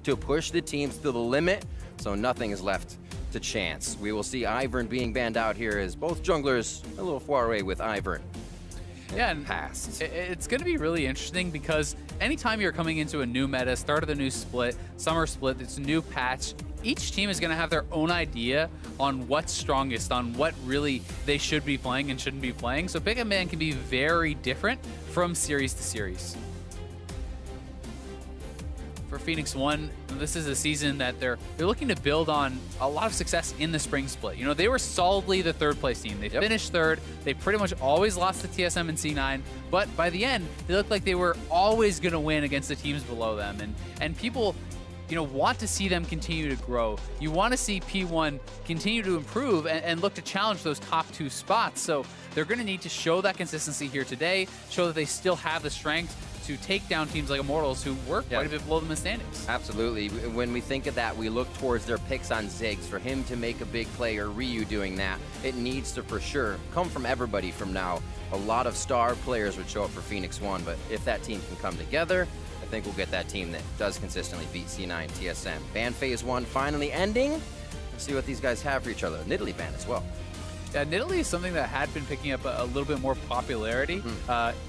to push the teams to the limit, so nothing is left to chance. We will see Ivern being banned out here as both junglers a little far away with Ivern. Yeah, and past. It's going to be really interesting because anytime you're coming into a new meta, start of the new split, summer split, it's a new patch, each team is going to have their own idea on what's strongest, on what really they should be playing and shouldn't be playing. So Pick and Ban can be very different from series to series. For Phoenix1, this is a season that they're looking to build on a lot of success in the spring split. You know, they were solidly the third place team. They finished third. They pretty much always lost to TSM and C9, but by the end, they looked like they were always going to win against the teams below them. And people, you know, want to see them continue to grow. You want to see P1 continue to improve and look to challenge those top 2 spots. So they're going to need to show that consistency here today, show that they still have the strength to take down teams like Immortals who were quite a bit below them in standings. Absolutely. When we think of that, we look towards their picks on Ziggs. For him to make a big play, or Ryu doing that, it needs to for sure come from everybody from now. A lot of star players would show up for Phoenix1, but if that team can come together, I think we'll get that team that does consistently beat C9 TSM. Ban phase 1 finally ending. Let's see what these guys have for each other. Nidalee ban as well. Yeah, Nidalee is something that had been picking up a little bit more popularity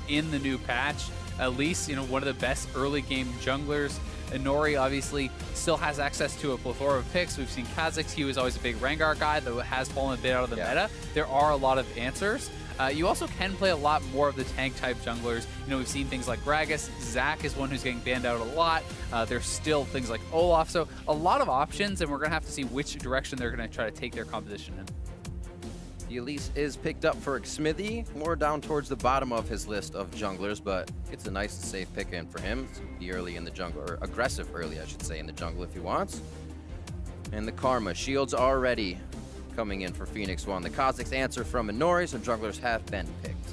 in the new patch. At least, you know, one of the best early game junglers. Inori obviously still has access to a plethora of picks. We've seen Kha'Zix, he was always a big Rengar guy, though it has fallen a bit out of the meta. There are a lot of answers. You also can play a lot more of the tank type junglers. You know, we've seen things like Gragas. Zac is one who's getting banned out a lot. There's still things like Olaf. So a lot of options, and we're going to have to see which direction they're going to try to take their composition in. The Elise is picked up for Smithy, more down towards the bottom of his list of junglers, but it's a nice and safe pick in for him. Be early in the jungle, or aggressive early, I should say, in the jungle if he wants. And the Karma, shields already coming in for Phoenix1. The Kha'Zix answer from Inori, so junglers have been picked.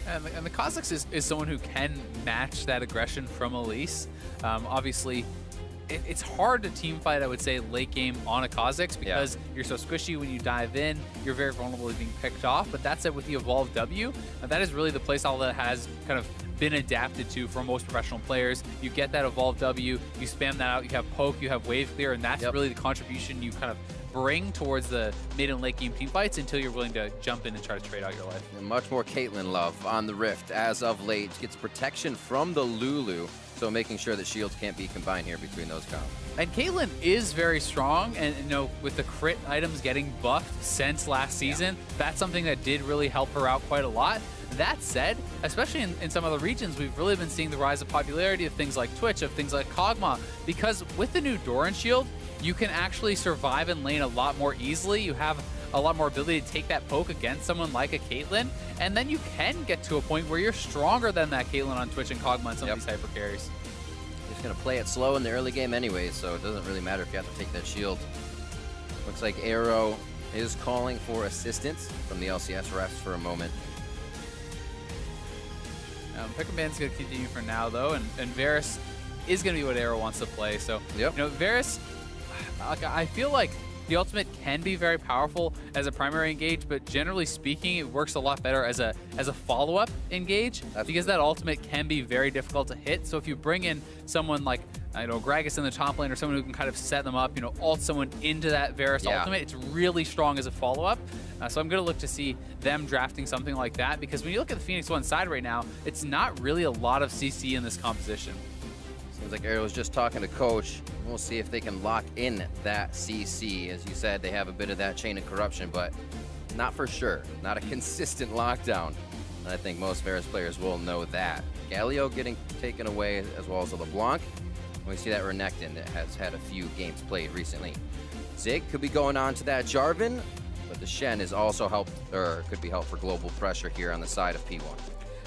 And the Kha'Zix is someone who can match that aggression from Elise. Obviously, it's hard to team fight, I would say, late game on a Kha'Zix because you're so squishy when you dive in. You're very vulnerable to being picked off, but that said, with the Evolve W, that is really the playstyle that has kind of been adapted to for most professional players. You get that Evolve W, you spam that out, you have poke, you have wave clear, and that's really the contribution you kind of bring towards the mid and late game team fights until you're willing to jump in and try to trade out your life. And much more Caitlyn love on the Rift as of late. Gets protection from the Lulu, so making sure that shields can't be combined here between those combos. And Caitlyn is very strong, and you know, with the crit items getting buffed since last season, that's something that did really help her out quite a lot. That said, especially in some other regions, we've really been seeing the rise of popularity of things like Twitch, of things like Kog'Maw, because with the new Doran shield, you can actually survive in lane a lot more easily. You have a lot more ability to take that poke against someone like a Caitlyn, and then you can get to a point where you're stronger than that Caitlyn on Twitch and Kog'Maw and some of these hyper carries. Just gonna play it slow in the early game anyway, so it doesn't really matter if you have to take that shield. Looks like Arrow is calling for assistance from the LCS refs for a moment. Pick and Ban's going to continue for now, though, and Varus is going to be what Arrow wants to play. So, you know, Varus, I feel like the ultimate can be very powerful as a primary engage, but generally speaking, it works a lot better as a follow-up engage because that ultimate can be very difficult to hit. So if you bring in someone like, I know, Gragas in the top lane, or someone who can kind of set them up, you know, ult someone into that Varus ultimate, it's really strong as a follow-up. So I'm going to look to see them drafting something like that, because when you look at the Phoenix1 side right now, it's not really a lot of CC in this composition. Seems like Arrow was just talking to Coach. We'll see if they can lock in that CC. As you said, they have a bit of that chain of corruption, but not for sure. Not a consistent lockdown. And I think most Varus players will know that. Galio getting taken away, as well as a LeBlanc. We see that Renekton that has had a few games played recently. Zig could be going on to that Jarvan, but the Shen is also helped, or could be helped for global pressure here on the side of P1.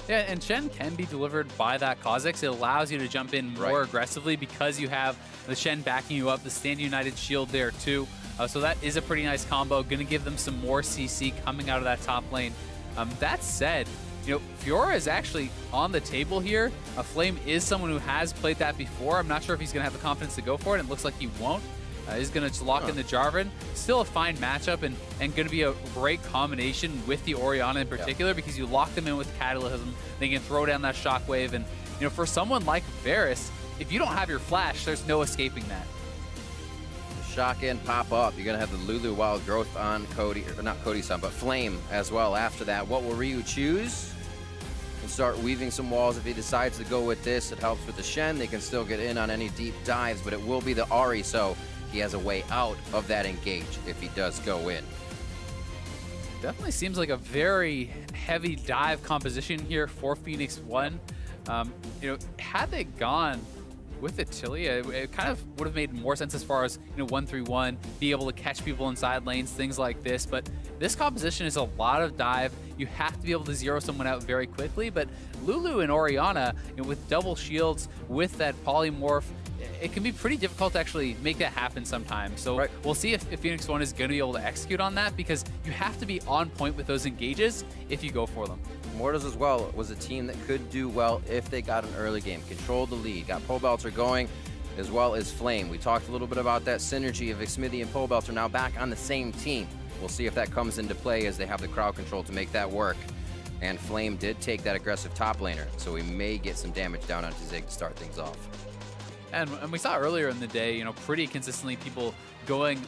Yeah, and Shen can be delivered by that Kha'Zix. It allows you to jump in more aggressively because you have the Shen backing you up, the Stand United shield there too. So that is a pretty nice combo. Going to give them some more CC coming out of that top lane. That said, you know, Fiora is actually on the table here. Flame is someone who has played that before. I'm not sure if he's going to have the confidence to go for it. It looks like he won't. He's going to lock in the Jarvan. Still a fine matchup, and going to be a great combination with the Orianna in particular, because you lock them in with Catalysm. They can throw down that Shockwave, and you know, for someone like Varus, if you don't have your flash, there's no escaping that. Shock in, pop up. You're going to have the Lulu Wild Growth on Cody, or not Cody-san, but Flame as well after that. What will Ryu choose? And start weaving some walls if he decides to go with this. It helps with the Shen. They can still get in on any deep dives, but it will be the Ahri, so he has a way out of that engage if he does go in. Definitely seems like a very heavy dive composition here for Phoenix1. You know, had they gone with Atilia, it kind of would have made more sense as far as, you know, 1-3-1, be able to catch people inside lanes, things like this. But this composition is a lot of dive. You have to be able to zero someone out very quickly. But Lulu and Orianna, you know, with double shields, with that polymorph, it can be pretty difficult to actually make that happen sometimes. So we'll see if Phoenix1 is going to be able to execute on that, because you have to be on point with those engages if you go for them. Immortals as well was a team that could do well if they got an early game, controlled the lead, got Pobelter going, as well as Flame. We talked a little bit about that synergy of Xmithie and Pobelter now back on the same team. We'll see if that comes into play as they have the crowd control to make that work. And Flame did take that aggressive top laner, so we may get some damage down onto Zig to start things off. And we saw earlier in the day, you know, pretty consistently people going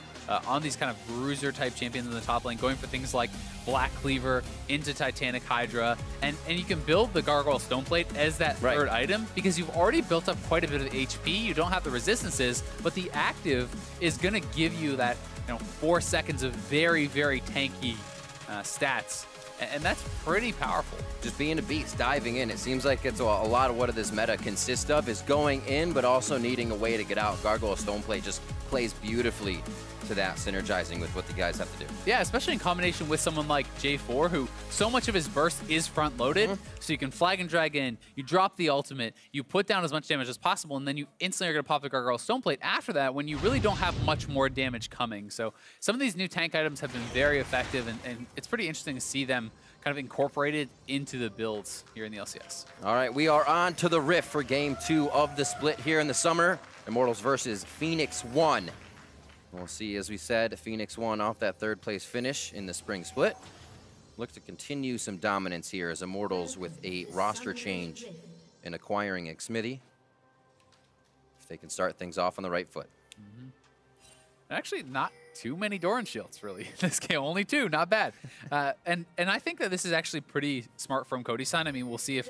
on these kind of bruiser type champions in the top lane, going for things like Black Cleaver into Titanic Hydra, and you can build the Gargoyle Stoneplate as that third item, because you've already built up quite a bit of HP. You don't have the resistances, but the active is going to give you that, you know, 4 seconds of very, very tanky stats. And that's pretty powerful. Just being a beast, diving in. It seems like it's a lot of what this meta consists of is going in, but also needing a way to get out. Gargoyle Stoneplate just plays beautifully to that, synergizing with what the guys have to do. Yeah, especially in combination with someone like J4, who so much of his burst is front-loaded, so you can flag and drag in, you drop the ultimate, you put down as much damage as possible, and then you instantly are going to pop the Gargoyle Stoneplate after that when you really don't have much more damage coming. So some of these new tank items have been very effective, and it's pretty interesting to see them kind of incorporated into the builds here in the LCS. All right, we are on to the Rift for Game 2 of the split here in the summer. Immortals versus Phoenix1. We'll see, as we said, Phoenix1 off that third place finish in the spring split. Look to continue some dominance here as Immortals with a roster change in acquiring Xmithie. If they can start things off on the right foot. Actually, not too many Doran shields, really. This game, only 2, not bad. And I think that this is actually pretty smart from Cody-san. I mean, we'll see if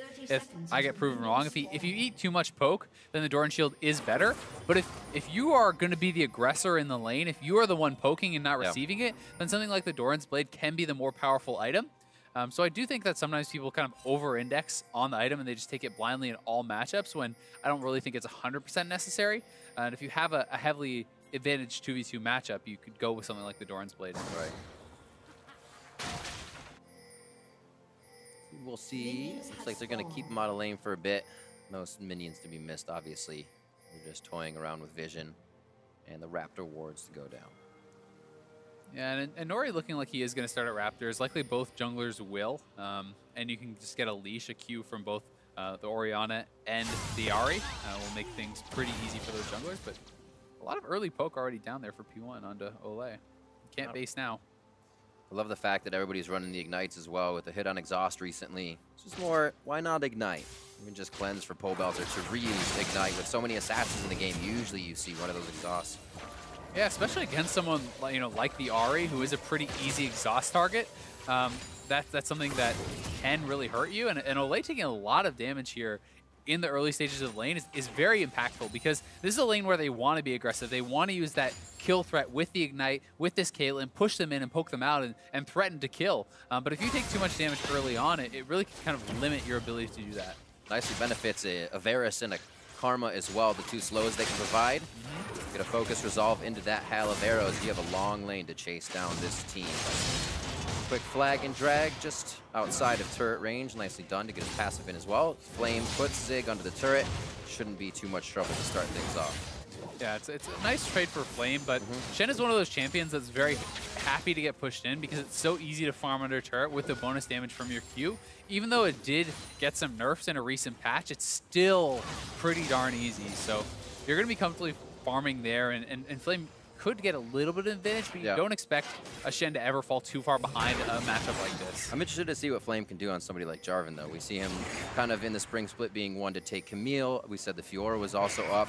I get proven wrong. If you eat too much poke, then the Doran shield is better. But if you are going to be the aggressor in the lane, if you are the one poking and not receiving it, then something like the Doran's Blade can be the more powerful item. So I do think that sometimes people kind of over-index on the item and they just take it blindly in all matchups, when I don't really think it's 100% necessary. And if you have a heavily advantage 2v2 matchup, you could go with something like the Doran's Blade. Right. We'll see. Looks like they're going to keep him out of lane for a bit. No minions to be missed, obviously. They're just toying around with vision and the Raptor wards to go down. Yeah, and Nori looking like he is going to start at Raptors. Likely both junglers will. And you can just get a leash, a Q from both the Orianna and the Ahri. Will make things pretty easy for those junglers, but a lot of early poke already down there for P1 onto Olay. Can't base now. I love the fact that everybody's running the Ignites as well with a hit on Exhaust recently. It's just more, why not Ignite? Even just Cleanse for Pobelter to reuse Ignite. With so many Assassins in the game, usually you see one of those Exhausts. Yeah, especially against someone like the Ahri, who is a pretty easy Exhaust target. That's something that can really hurt you. And Olay taking a lot of damage here in the early stages of the lane is very impactful, because this is a lane where they want to be aggressive. They want to use that kill threat with the Ignite, with this Caitlyn, push them in and poke them out and threaten to kill. But if you take too much damage early on, it really can kind of limit your ability to do that. Nicely benefits a Varus and a Karma as well, the 2 slows they can provide. Get a focus resolve into that hail of arrows. You have a long lane to chase down this team. Quick flag and drag just outside of turret range. Nicely done to get his passive in as well. Flame puts Zig under the turret. Shouldn't be too much trouble to start things off. Yeah, it's a nice trade for Flame, but Shen is one of those champions that's very happy to get pushed in, because it's so easy to farm under turret with the bonus damage from your Q. Even though it did get some nerfs in a recent patch, it's still pretty darn easy. So you're going to be comfortably farming there, and Flame could get a little bit of advantage, but you don't expect a Shen to ever fall too far behind a matchup like this. I'm interested to see what Flame can do on somebody like Jarvan, though. We see him kind of in the spring split being one to take Camille. We said the Fiora was also up.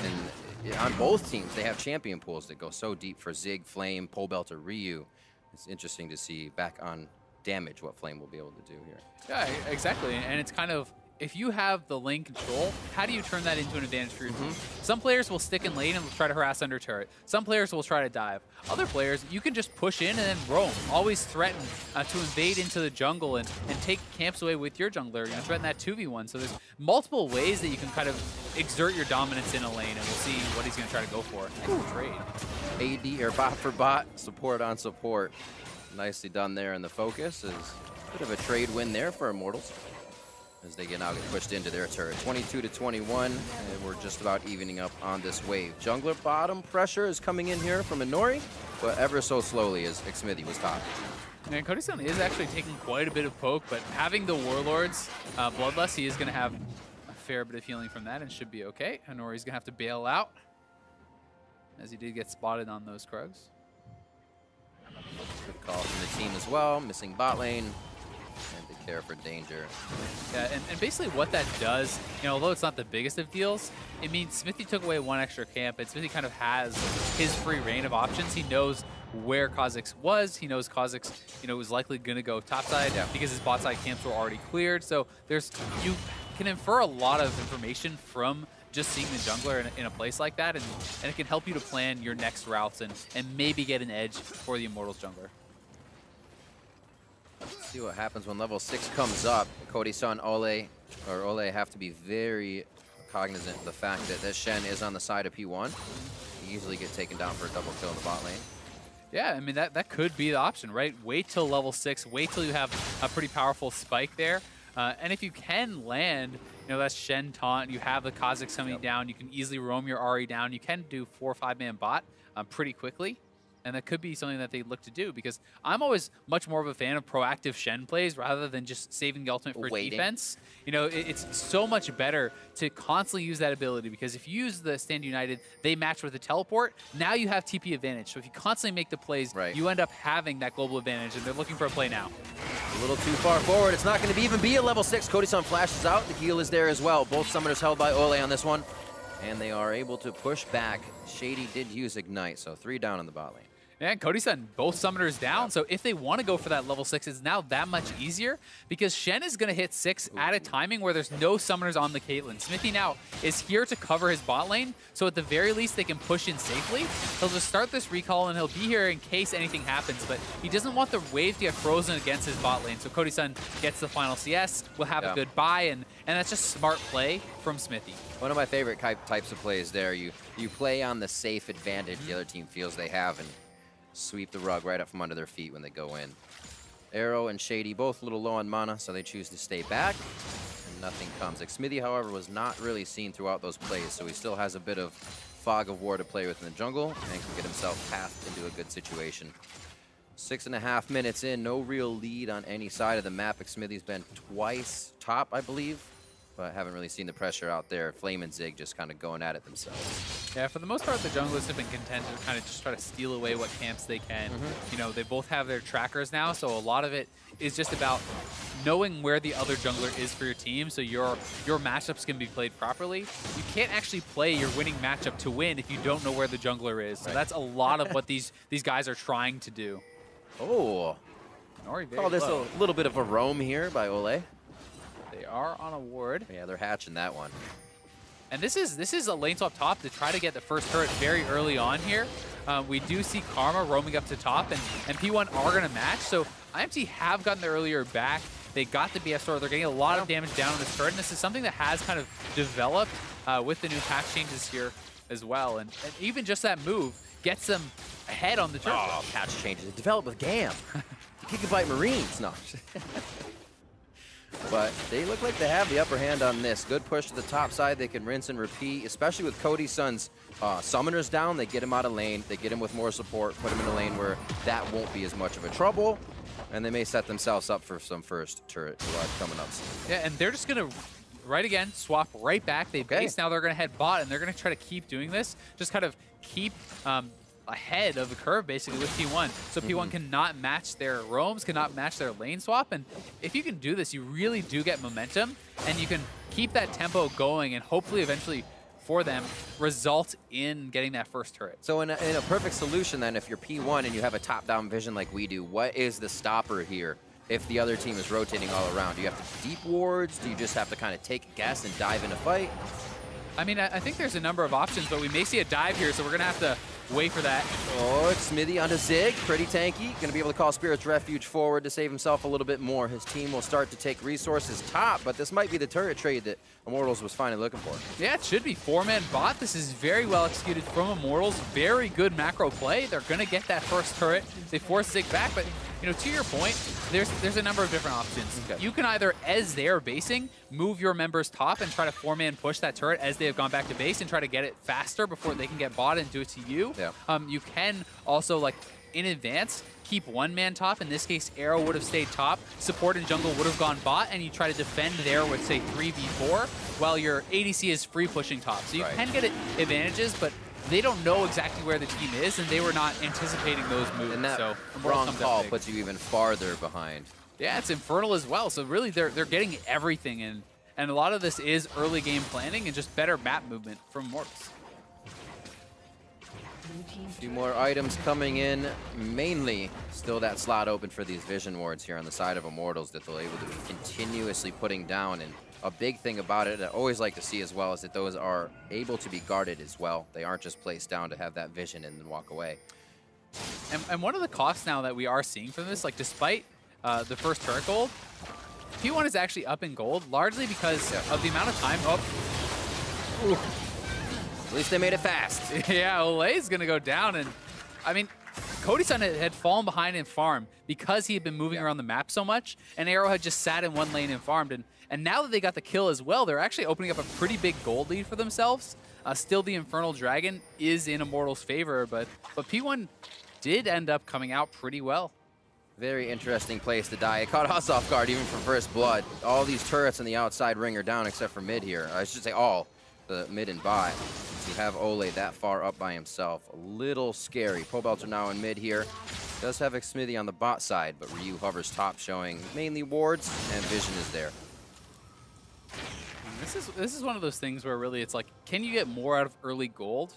And on both teams, they have champion pools that go so deep for Zig, Flame, Pole Belter, Ryu. It's interesting to see back on damage what Flame will be able to do here. Yeah, exactly. And it's kind of, if you have the lane control, how do you turn that into an advantage for your team? Some players will stick in lane and will try to harass under turret. Some players will try to dive. Other players, you can just push in and then roam. Always threaten to invade into the jungle and take camps away with your jungler. You know, threaten that 2v1. So there's multiple ways that you can kind of exert your dominance in a lane, and we'll see what he's going to try to go for. Nice trade. AD or bot for bot, support on support. Nicely done there, and the focus is a bit of a trade win there for Immortals as they now get pushed into their turret. 22-21, and we're just about evening up on this wave. Jungler bottom pressure is coming in here from Inori, but ever so slowly as Xmithy was top. And Cody-san is actually taking quite a bit of poke, but having the Warlord's Bloodlust, he is going to have a fair bit of healing from that and should be okay. Inori's going to have to bail out, as he did get spotted on those Krugs. Good call from the team as well, missing bot lane. And to care for danger. Yeah, and basically what that does, you know, although it's not the biggest of deals, it means Smithy took away one extra camp, and Smithy kind of has his free reign of options. He knows where Kha'Zix was. He knows Kha'Zix, you know, was likely going to go topside because his bot side camps were already cleared. So you can infer a lot of information from just seeing the jungler in a place like that, and it can help you to plan your next routes and maybe get an edge for the Immortals jungler. Let's see what happens when level 6 comes up. Cody-san, Ole have to be very cognizant of the fact that this Shen is on the side of P1. You easily get taken down for a double kill in the bot lane. Yeah, I mean, that could be the option, right? Wait till level 6, wait till you have a pretty powerful spike there. And if you can land, you know, that Shen taunt, you have the Kha'Zix coming down, you can easily roam your Ahri down, you can do 4 or 5-man bot pretty quickly. And that could be something that they look to do, because I'm always much more of a fan of proactive Shen plays rather than just saving the ultimate for defense. You know, it's so much better to constantly use that ability, because if you use the Stand United, they match with the teleport. Now you have TP advantage. So if you constantly make the plays, you end up having that global advantage, and they're looking for a play now. A little too far forward. It's not going to even be a level 6. Cody-san flashes out. The heal is there as well. Both summoners held by Ole on this one, and they are able to push back. Shady did use Ignite, so 3 down in the bot lane. And Cody-san, both summoners down, so if they want to go for that level 6, it's now that much easier, because Shen is going to hit 6 at a timing where there's no summoners on the Caitlyn. Smithy now is here to cover his bot lane, so at the very least they can push in safely. He'll just start this recall, and he'll be here in case anything happens, but he doesn't want the wave to get frozen against his bot lane, so Cody-san gets the final CS, will have a good buy, and that's just smart play from Smithy. One of my favorite types of plays there. You play on the safe advantage the other team feels they have, and sweep the rug right up from under their feet when they go in. Arrow and Shady both a little low on mana, so they choose to stay back, and nothing comes. Xmithy, however, was not really seen throughout those plays, so he still has a bit of fog of war to play with in the jungle and can get himself pathed into a good situation. 6.5 minutes in, no real lead on any side of the map. Xmithy's been twice top, I believe, but haven't really seen the pressure out there. Flame and Zig just kind of going at it themselves. Yeah, for the most part, the junglers have been content to kind of just try to steal away what camps they can. You know, they both have their trackers now, so a lot of it is just about knowing where the other jungler is for your team, so your matchups can be played properly. You can't actually play your winning matchup to win if you don't know where the jungler is. So that's a lot of what these guys are trying to do. Oh, call this a little bit of a roam here by Ole. They are on a ward. Yeah, they're hatching that one. And this is a lane swap top to try to get the first turret very early on here. We do see Karma roaming up to top, and P1 are going to match. So IMT have gotten the earlier back. They got the BS sword. They're getting a lot of damage down on this turret, and this is something that has kind of developed with the new patch changes here as well. And even just that move gets them ahead on the turret. Oh, patch changes. It developed with GAM. Gigabyte Marines. No. But they look like they have the upper hand on this. Good push to the top side. They can rinse and repeat, especially with Cody-san's summoners down. They get him out of lane. They get him with more support, put him in a lane where that won't be as much of a trouble. And they may set themselves up for some first turret coming up soon. Yeah, and they're just going to, right again, swap right back. They've base now. They're going to head bot, and they're going to try to keep doing this. Just kind of keep ahead of the curve basically with P1. So P1 cannot match their roams, cannot match their lane swap. And if you can do this, you really do get momentum and you can keep that tempo going and hopefully eventually for them result in getting that first turret. So in a perfect solution then, if you're P1 and you have a top-down vision like we do, what is the stopper here if the other team is rotating all around? Do you have to deep wards? Do you just have to kind of take a guess and dive in a fight? I mean, I think there's a number of options, but we may see a dive here, so we're going to have to wait for that. Oh, it's Smithy onto Zig. Pretty tanky. Going to be able to call Spirit's Refuge forward to save himself a little bit more. His team will start to take resources top, but this might be the turret trade that Immortals was finally looking for. Yeah, it should be 4-man bot. This is very well executed from Immortals. Very good macro play. They're going to get that first turret. They force Zig back, but you know, to your point, there's a number of different options. Okay. You can either, as they're basing, move your members top and try to 4-man push that turret as they have gone back to base and try to get it faster before they can get bot and do it to you. Yeah. You can also, like, in advance, keep 1-man top. In this case, Arrow would have stayed top. Support and jungle would have gone bot, and you try to defend there with, say, 3v4, while your ADC is free pushing top. So you can get advantages, but they don't know exactly where the team is, and they were not anticipating those moves. And that so wrong call puts you even farther behind. Yeah, it's Infernal as well. So really, they're getting everything in. And a lot of this is early game planning and just better map movement from Immortals. A few more items coming in. Mainly, still that slot open for these vision wards here on the side of Immortals that they'll able to be continuously putting down. And a big thing about it I always like to see as well is that those are able to be guarded as well. They aren't just placed down to have that vision and then walk away. And one of the costs now that we are seeing from this, like despite the first turret gold, P1 is actually up in gold, largely because of the amount of time. Ooh. At least they made it fast. Yeah, Olay is going to go down. And I mean, Cody-san had fallen behind in farm because he had been moving around the map so much, and Arrow had just sat in one lane and farmed. And now that they got the kill as well, they're actually opening up a pretty big gold lead for themselves. Still, the Infernal Dragon is in Immortals' favor, but P1 did end up coming out pretty well. Very interesting place to die. It caught us off guard even from first blood. All these turrets in the outside ring are down except for mid here. I should say all, the mid and bot. You have Ole that far up by himself. A little scary. Pobelts are now in mid here. Does have Xmithy on the bot side, but Ryu hovers top, showing mainly wards, and vision is there. This is one of those things where really it's like, can you get more out of early gold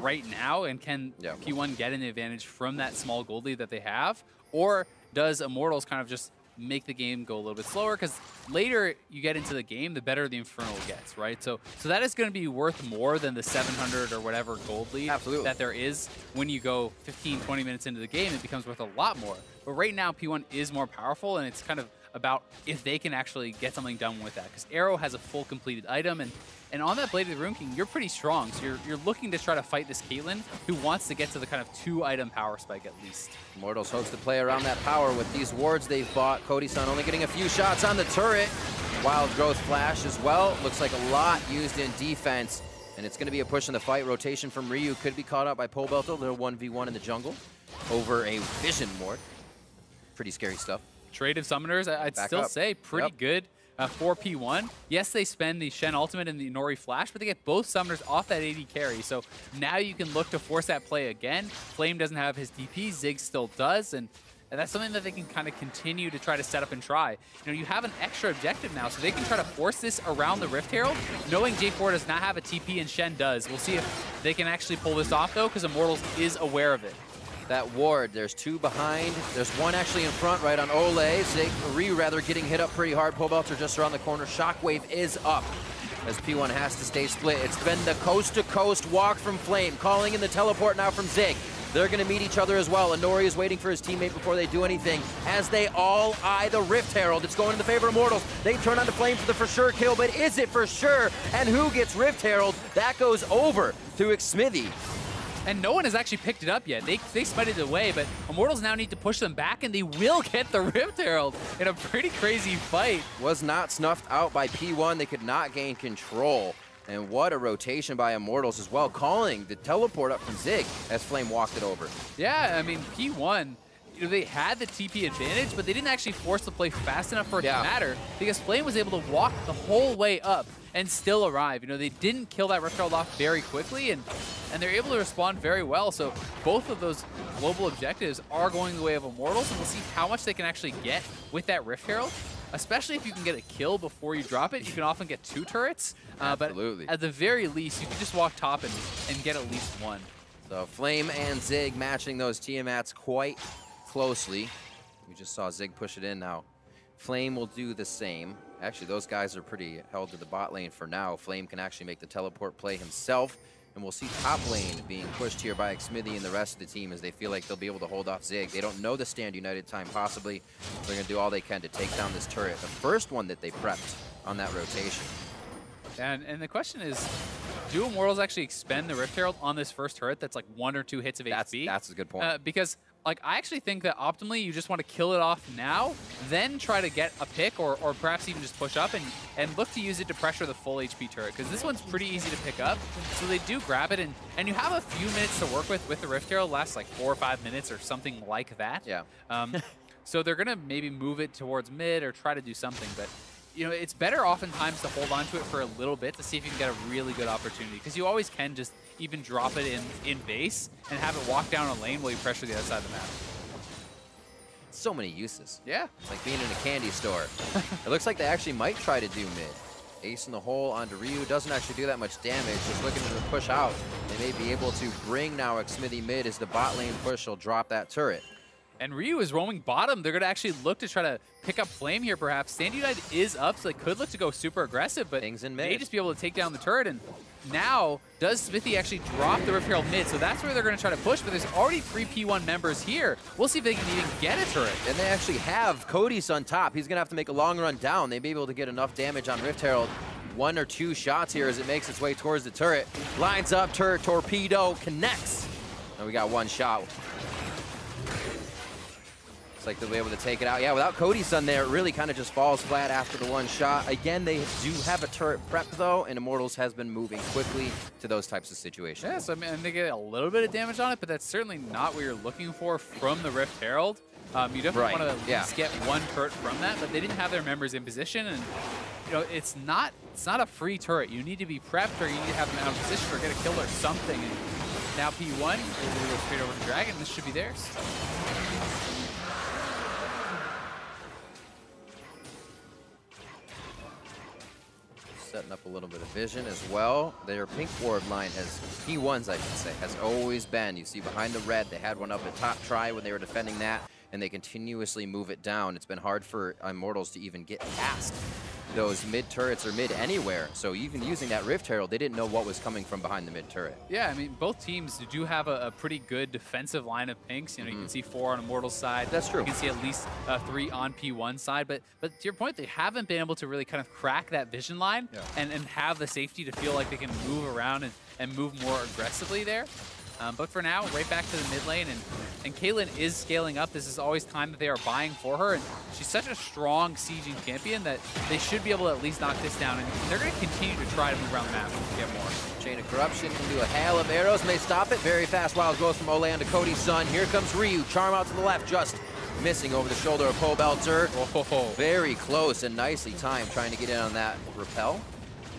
right now, and can P1 get an advantage from that small gold lead that they have, or does Immortals kind of just make the game go a little bit slower? Because later you get into the game, the better the Infernal gets, right? So that is going to be worth more than the 700 or whatever gold lead that there is when you go 15, 20 minutes into the game. It becomes worth a lot more. But right now, P1 is more powerful, and it's kind of about if they can actually get something done with that. Because Arrow has a full completed item, and on that Blade of the Rune King, you're pretty strong. So you're looking to try to fight this Caitlyn, who wants to get to the kind of 2-item power spike at least. Immortals hopes to play around that power with these wards they've bought. Cody-san only getting a few shots on the turret. Wild Growth Flash as well. Looks like a lot used in defense. And it's going to be a push in the fight. Rotation from Ryu could be caught out by Pobelto. They're 1v1 in the jungle over a vision ward. Pretty scary stuff. Trade of Summoners, I'd still say pretty good for P1. Yes, they spend the Shen Ultimate and the Nori Flash, but they get both Summoners off that AD carry. So now you can look to force that play again. Flame doesn't have his DP, Zig still does, and that's something that they can kind of continue to try to set up and try. You know, you have an extra objective now, so they can try to force this around the Rift Herald, knowing J4 does not have a TP and Shen does. We'll see if they can actually pull this off, though, because Immortals is aware of it. That ward, there's two behind. There's one actually in front right on Ole. Ryu rather getting hit up pretty hard. Pobelts are just around the corner. Shockwave is up as P1 has to stay split. It's been the coast-to-coast walk from Flame, calling in the teleport now from Zig. They're going to meet each other as well. Nori is waiting for his teammate before they do anything as they all eye the Rift Herald. It's going in the favor of Immortals. They turn on to Flame for the for sure kill, but is it for sure? And who gets Rift Herald? That goes over to Xmithy. And no one has actually picked it up yet. They spited it away, but Immortals now need to push them back, and they will get the Rift Herald in a pretty crazy fight. Was not snuffed out by P1. They could not gain control. And what a rotation by Immortals as well, calling the teleport up from Zig as Flame walked it over. Yeah, I mean, P1, you know, they had the TP advantage, but they didn't actually force the play fast enough for it to matter, because Flame was able to walk the whole way up and still arrive. You know, they didn't kill that Rift Herald off very quickly, and they're able to respond very well. So both of those global objectives are going the way of Immortals, and we'll see how much they can actually get with that Rift Herald. Especially if you can get a kill before you drop it, you can often get 2 turrets. Absolutely. But at the very least, you can just walk top and get at least 1. So Flame and Zig matching those Tiamats quite closely. We just saw Zig push it in now. Flame will do the same. Actually, those guys are pretty held to the bot lane for now. Flame can actually make the teleport play himself. And we'll see top lane being pushed here by Xmithy and the rest of the team as they feel like they'll be able to hold off Zig. They don't know the Stand United time possibly. They're going to do all they can to take down this turret. The first one that they prepped on that rotation. And the question is, do Immortals actually expend the Rift Herald on this first turret that's like 1 or 2 hits of HP? That's a good point. Because like I actually think that optimally you just want to kill it off now, then try to get a pick or perhaps even just push up and look to use it to pressure the full HP turret, because this one's pretty easy to pick up. So they do grab it, and you have a few minutes to work with the Rift Herald. Lasts like 4 or 5 minutes or something like that. Yeah. So they're gonna maybe move it towards mid or try to do something, but you know, it's better oftentimes to hold on to it for a little bit to see if you can get a really good opportunity, because you always can just even drop it in base and have it walk down a lane while you pressure the other side of the map. So many uses. Yeah. It's like being in a candy store. It looks like they actually might try to do mid. Ace in the hole onto Ryu. Doesn't actually do that much damage. Just looking to push out. They may be able to bring now Xmithy mid as the bot lane push will drop that turret. And Ryu is roaming bottom. They're going to actually look to try to pick up Flame here, perhaps. Stand United is up, so they could look to go super aggressive, but Things in mid. may just be able to take down the turret. And now, does Smithy actually drop the Rift Herald mid? So that's where they're going to try to push, but there's already 3 P1 members here. We'll see if they can even get a turret. And they actually have Cody's on top. He's going to have to make a long run down. They may be able to get enough damage on Rift Herald. 1 or 2 shots here as it makes its way towards the turret. Lines up, turret torpedo, connects. And we got 1 shot. Looks like they'll be able to take it out. Yeah, without Cody's son there, it really kind of just falls flat after the 1 shot. Again, they do have a turret prep though, and Immortals has been moving quickly to those types of situations. Yeah, so I mean, they get a little bit of damage on it, but that's certainly not what you're looking for from the Rift Herald. You definitely want to at least get 1 turret from that, but they didn't have their members in position, and you know, it's not a free turret. You need to be prepped, or you need to have them out of position, or get a kill or something. And now P1 is going to go straight over to Dragon. This should be theirs. Setting up a little bit of vision as well. Their pink ward line has, P1s I should say, has always been, you see behind the red, they had one up at top try when they were defending that, and they continuously move it down. It's been hard for Immortals to even get past those mid turrets or mid anywhere. So even using that Rift Herald, they didn't know what was coming from behind the mid turret. Yeah, I mean, both teams do have a pretty good defensive line of pinks. You know, you can see 4 on Immortals side. That's true. You can see at least 3 on P1 side. But to your point, they haven't been able to really kind of crack that vision line and have the safety to feel like they can move around and move more aggressively there. But for now, right back to the mid lane, and Caitlyn is scaling up. This is always time that they are buying for her, and she's such a strong sieging champion that they should be able to at least knock this down, and they're going to continue to try to move around the map to get more. Chain of Corruption can do a hail of arrows, may stop it. Very fast wild goes from Ole to Cody's son. Here comes Ryu, charm out to the left, just missing over the shoulder of Pobelter. Very close and nicely timed, trying to get in on that repel,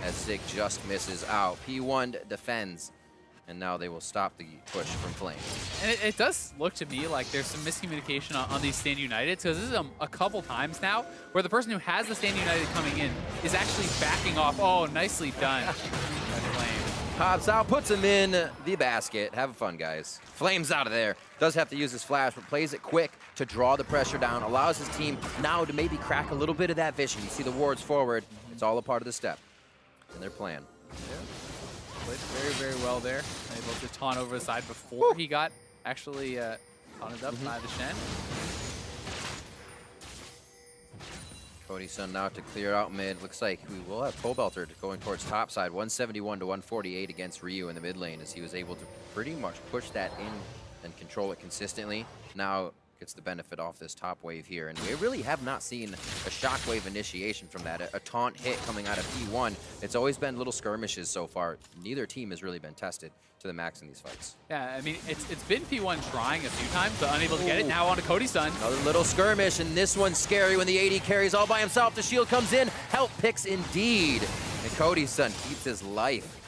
as Zig just misses out. P1 defends. And now they will stop the push from Flame. And it does look to me like there's some miscommunication on these Stand United, because this is a couple times now where the person who has the Stand United coming in is actually backing off. Oh, nicely done. Flame Pops out, puts him in the basket. Have fun, guys. Flame's out of there. Does have to use his flash, but plays it quick to draw the pressure down. Allows his team now to maybe crack a little bit of that vision. You see the wards forward. It's all a part of the step in their plan. Yeah. Played very, very well there. Able to taunt over the side before he got actually taunted up by the Shen. Cody's son now to clear out mid. Looks like we will have Pobelter going towards top side. 171 to 148 against Ryu in the mid lane, as he was able to pretty much push that in and control it consistently. Now gets the benefit off this top wave here, and we really have not seen a shockwave initiation from that, a taunt hit coming out of P1. It's always been little skirmishes so far. Neither team has really been tested to the max in these fights. Yeah, I mean, it's been P1 trying a few times, but unable to get it. Now on to Cody's son. Another little skirmish, and this one's scary when the AD carries all by himself. The shield comes in. Help picks indeed. Cody-san keeps his life.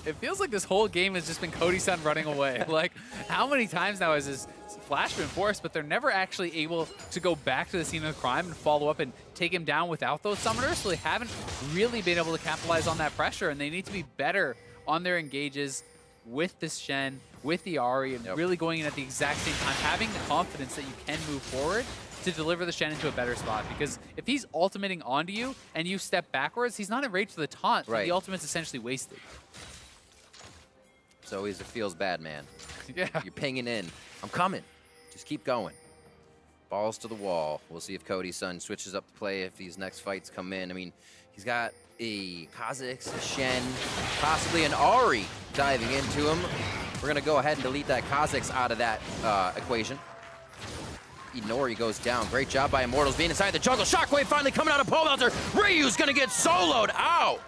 It feels like this whole game has just been Cody-san running away. Like, how many times now has his flash been forced, but they're never actually able to go back to the scene of the crime and follow up and take him down without those summoners, so they haven't really been able to capitalize on that pressure, and they need to be better on their engages with this Shen, with the Ahri, and really going in at the exact same time, having the confidence that you can move forward to deliver the Shen into a better spot. Because if he's ultimating onto you and you step backwards, he's not in range for the taunt, so the ultimate's essentially wasted. So he's a feels bad man. Yeah. You're pinging in. I'm coming. Just keep going. Balls to the wall. We'll see if Cody-san switches up the play if these next fights come in. I mean, he's got a Kha'Zix, a Shen, possibly an Ahri diving into him. We're going to go ahead and delete that Kha'Zix out of that equation. Inori goes down. Great job by Immortals being inside the jungle. Shockwave finally coming out of Pole Melter. Ryu's going to get soloed. Ow!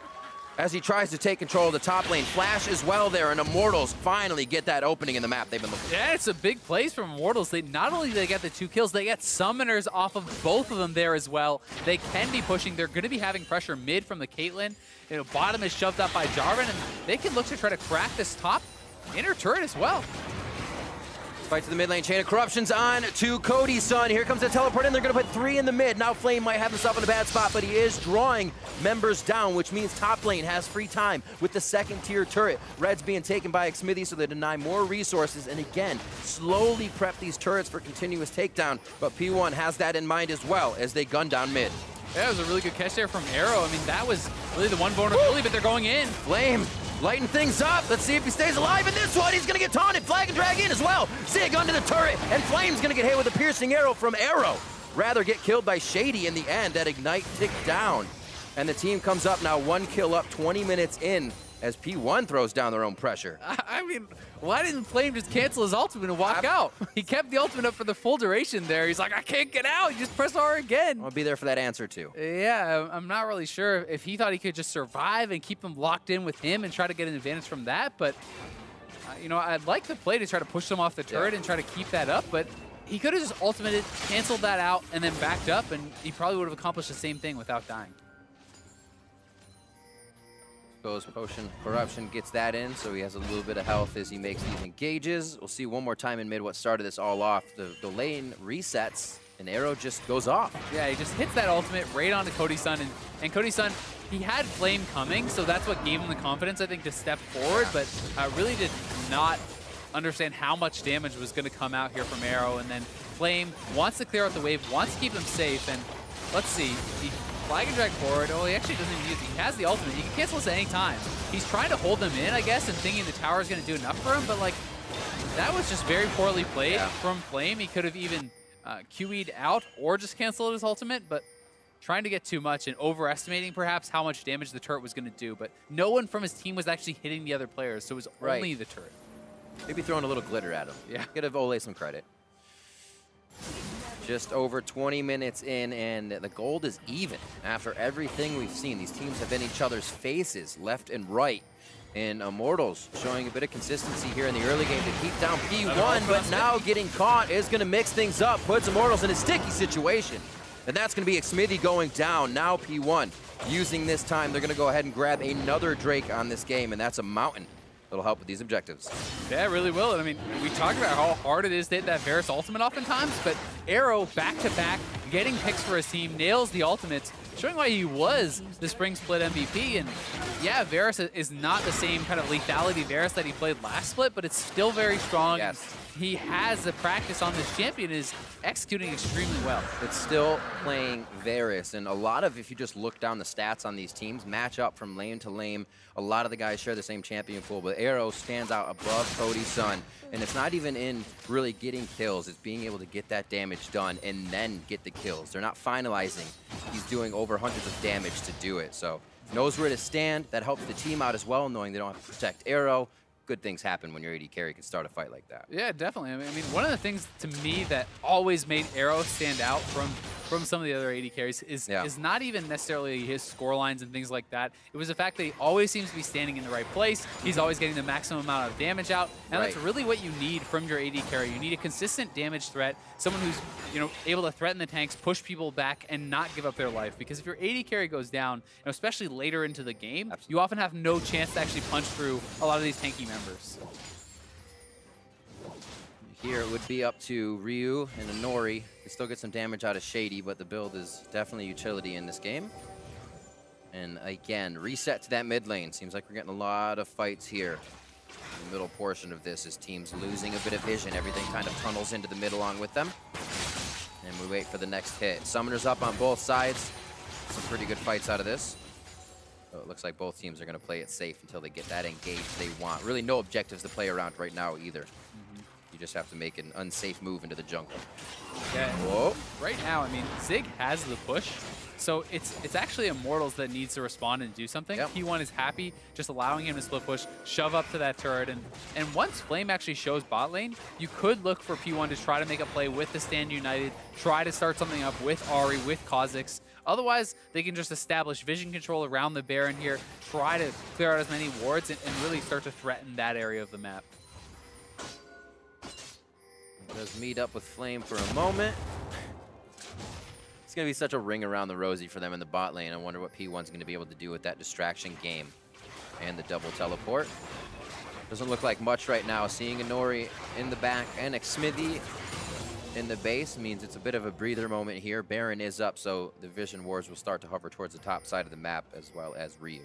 As he tries to take control of the top lane. Flash as well there, and Immortals finally get that opening in the map they've been looking for. Yeah, it's a big place from Immortals. They not only do they get the 2 kills, they get summoners off of both of them there as well. They can be pushing. They're going to be having pressure mid from the Caitlyn. You know, bottom is shoved up by Jarvan, and they can look to try to crack this top inner turret as well. Fight to the mid lane. Chain of Corruption's on to Cody-san. Here comes the teleport in. They're going to put 3 in the mid. Now Flame might have himself in a bad spot, but he is drawing members down, which means top lane has free time with the 2nd tier turret. Red's being taken by Xmithie, so they deny more resources. And again, slowly prep these turrets for continuous takedown. But P1 has that in mind as well as they gun down mid. Yeah, it was a really good catch there from Arrow. I mean, that was really the one vulnerability, but they're going in. Flame lighting things up. Let's see if he stays alive in this one. He's going to get taunted. Flag and drag in as well. Zig onto the turret, and Flame's going to get hit with a piercing arrow from Arrow. Rather get killed by Shady in the end. That Ignite ticked down. And the team comes up now 1 kill up 20 minutes in as P1 throws down their own pressure. I mean, why didn't Flame just cancel his ultimate and walk out? He kept the ultimate up for the full duration there. He's like, I can't get out. He just pressed R again. I'll be there for that answer too. Yeah, I'm not really sure if he thought he could just survive and keep them locked in with him and try to get an advantage from that. But, you know, I'd like the play to try to push them off the turret and try to keep that up. But he could have just ultimated, canceled that out, and then backed up, and he probably would have accomplished the same thing without dying. Goes Potion Corruption, gets that in, so he has a little bit of health as he makes these engages. We'll see one more time in mid what started this all off. The lane resets, and Arrow just goes off. Yeah, he just hits that ultimate right onto Cody-san, and Cody-san, he had Flame coming, so that's what gave him the confidence, I think, to step forward, but really did not understand how much damage was going to come out here from Arrow, and then Flame wants to clear out the wave, wants to keep them safe, and let's see. He flag and drag forward. Oh, he actually doesn't even use it. He has the ultimate. He can cancel this at any time. He's trying to hold them in, I guess, and thinking the tower is going to do enough for him, but like, that was just very poorly played from Flame. He could have even QE'd out or just canceled his ultimate, but trying to get too much and overestimating perhaps how much damage the turret was going to do, but no one from his team was actually hitting the other players, so it was only the turret. Maybe throwing a little glitter at him. Yeah. Give Ole some credit. Just over 20 minutes in, and the gold is even. After everything we've seen, these teams have been each other's faces, left and right. And Immortals showing a bit of consistency here in the early game to keep down P1, but now getting caught is going to mix things up, puts Immortals in a sticky situation. And that's going to be Xmithie going down. Now P1 using this time. They're going to go ahead and grab another Drake on this game, and that's a Mountain. That'll help with these objectives. Yeah, it really will. And I mean, we talked about how hard it is to hit that Varus ultimate oftentimes, but Arrow back-to-back, getting picks for his team, nails the ultimates, showing why he was the Spring Split MVP. And yeah, Varus is not the same kind of lethality Varus that he played last split, but it's still very strong. Yes. He has the practice on this champion, is executing extremely well. It's still playing Varus, and a lot of, if you just look down the stats on these teams, match up from lane to lane. A lot of the guys share the same champion pool, but Arrow stands out above Cody-san, and it's not even in really getting kills, it's being able to get that damage done and then get the kills. They're not finalizing. He's doing over hundreds of damage to do it, so knows where to stand. That helps the team out as well, knowing they don't have to protect Arrow. good things happen when your AD carry can start a fight like that. Yeah, definitely. I mean, one of the things to me that always made Arrow stand out from some of the other AD carries is not even necessarily his score lines and things like that. It was the fact that he always seems to be standing in the right place. He's always getting the maximum amount of damage out, and that's really what you need from your AD carry. You need a consistent damage threat, someone who's able to threaten the tanks, push people back, and not give up their life. Because if your AD carry goes down, especially later into the game, you often have no chance to actually punch through a lot of these tanky members. Here it would be up to Ryu and Inori. We still get some damage out of Shady, but the build is definitely utility in this game. And again, reset to that mid lane. Seems like we're getting a lot of fights here. The middle portion of this is teams losing a bit of vision. Everything kind of tunnels into the mid along with them. And we wait for the next hit. Summoners up on both sides. Some pretty good fights out of this. So it looks like both teams are going to play it safe until they get that engage they want. Really no objectives to play around right now either. You just have to make an unsafe move into the jungle. Yeah. Whoa. Right now, I mean, Zig has the push, so it's actually Immortals that needs to respond and do something. P1 is happy just allowing him to split push, shove up to that turret, and once Flame actually shows bot lane, you could look for P1 to try to make a play with the Stand United, try to start something up with Ahri, with Kha'Zix. Otherwise, they can just establish vision control around the Baron here, try to clear out as many wards, and really start to threaten that area of the map. Does meet up with Flame for a moment. It's going to be such a ring around the rosy for them in the bot lane. I wonder what P1's going to be able to do with that distraction game and the double teleport. Doesn't look like much right now. Seeing Inori in the back and Xmithy in the base means it's a bit of a breather moment here. Baron is up, so the vision wars will start to hover towards the top side of the map as well as Ryu.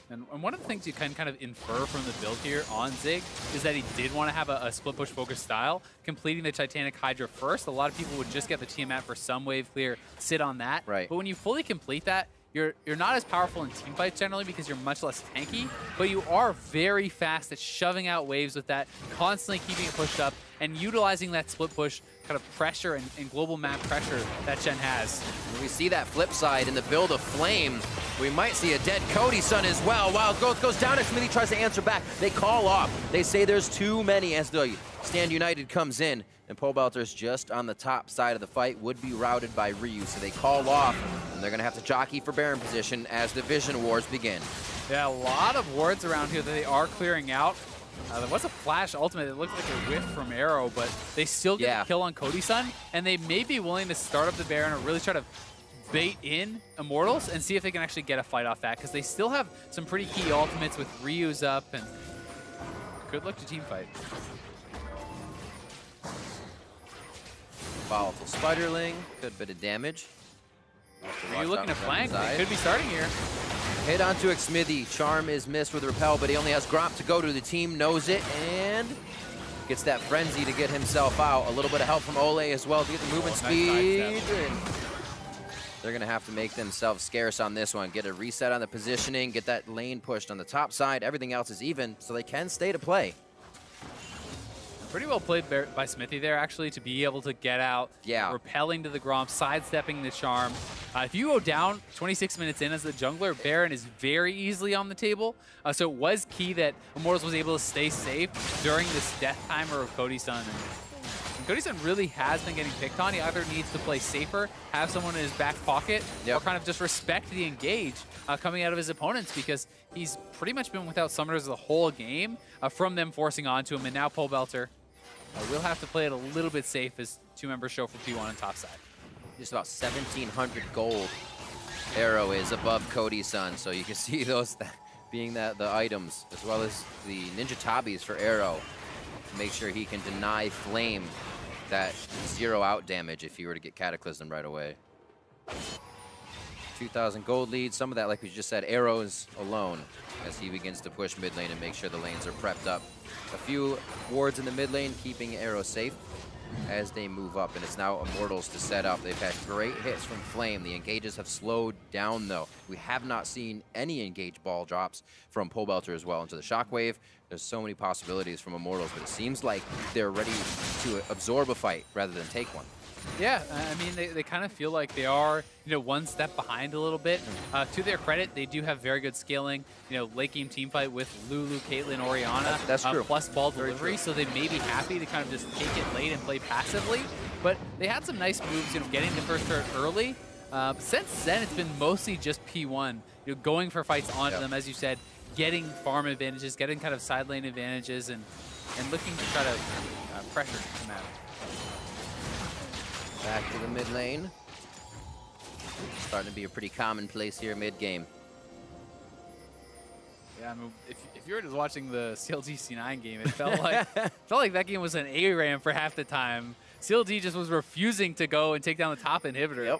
And one of the things you can kind of infer from the build here on Zig is that he did want to have a split push focus style, completing the Titanic Hydra first. A lot of people would just get the Tiamat for some wave clear, sit on that. But when you fully complete that, you're not as powerful in team fights generally because you're much less tanky, but you are very fast at shoving out waves with that, constantly keeping it pushed up, and utilizing that split push kind of pressure and global map pressure that Shen has. When we see that flip side in the build of Flame, we might see a dead Cody-Sun as well. Wild Growth goes down, Xmithy tries to answer back. They call off. They say there's too many as the Stand United comes in, and Pobelter's just on the top side of the fight, would be routed by Ryu, so they call off, and they're gonna have to jockey for Baron position as the Vision Wars begin. Yeah, a lot of wards around here that they are clearing out. There was a flash ultimate that looked like a whiff from Arrow, but they still get a kill on Cody-Sun, and they may be willing to start up the Baron or really try to bait in Immortals and see if they can actually get a fight off that, because they still have some pretty key ultimates with Ryu's up, and good luck to team fight. Volatile Spiderling, good bit of damage. Are you looking to flank? They could be starting here. Hit onto Xmithy. Charm is missed with Repel, but he only has Gromp to go to. The team knows it and gets that Frenzy to get himself out. A little bit of help from Ole as well to get the movement speed. They're going to have to make themselves scarce on this one. Get a reset on the positioning, get that lane pushed on the top side. Everything else is even, so they can stay to play. Pretty well played by Smithy there, actually, to be able to get out, repelling to the Gromp, sidestepping the Charm. If you go down 26 minutes in as the jungler, Baron is very easily on the table. So it was key that Immortals was able to stay safe during this death timer of Cody-Sun. And Cody-Sun really has been getting picked on. He either needs to play safer, have someone in his back pocket, or kind of just respect the engage coming out of his opponents, because he's pretty much been without summoners the whole game from them forcing onto him. And now Pobelter will have to play it a little bit safe as two members show for P1 on top side. Just about 1,700 gold Arrow is above Cody-Sun, so you can see those being the items, as well as the Ninja Tabis for Arrow to make sure he can deny Flame that 0 out damage if he were to get Cataclysm right away. 2,000 gold lead, some of that, like we just said, Arrows alone as he begins to push mid lane and make sure the lanes are prepped up. A few wards in the mid lane keeping Arrow safe as they move up, and it's now Immortals to set up. They've had great hits from Flame. The engages have slowed down though. We have not seen any engage ball drops from Pobelter as well into the Shockwave. There's so many possibilities from Immortals, but it seems like they're ready to absorb a fight rather than take one. Yeah, I mean, they kind of feel like they are, one step behind a little bit. To their credit, they do have very good scaling. Late game team fight with Lulu, Caitlyn, Orianna. That's true. Plus ball delivery, so they may be happy to kind of just take it late and play passively. But they had some nice moves, getting the first turret early. Since then, it's been mostly just P1, going for fights onto them, as you said, getting farm advantages, getting kind of side lane advantages, and looking to try to pressure them out. Back to the mid lane. Starting to be a pretty commonplace here mid-game. Yeah, I mean, if you were just watching the CLG C9 game, it felt like that game was an ARAM for half the time. CLG just was refusing to go and take down the top inhibitor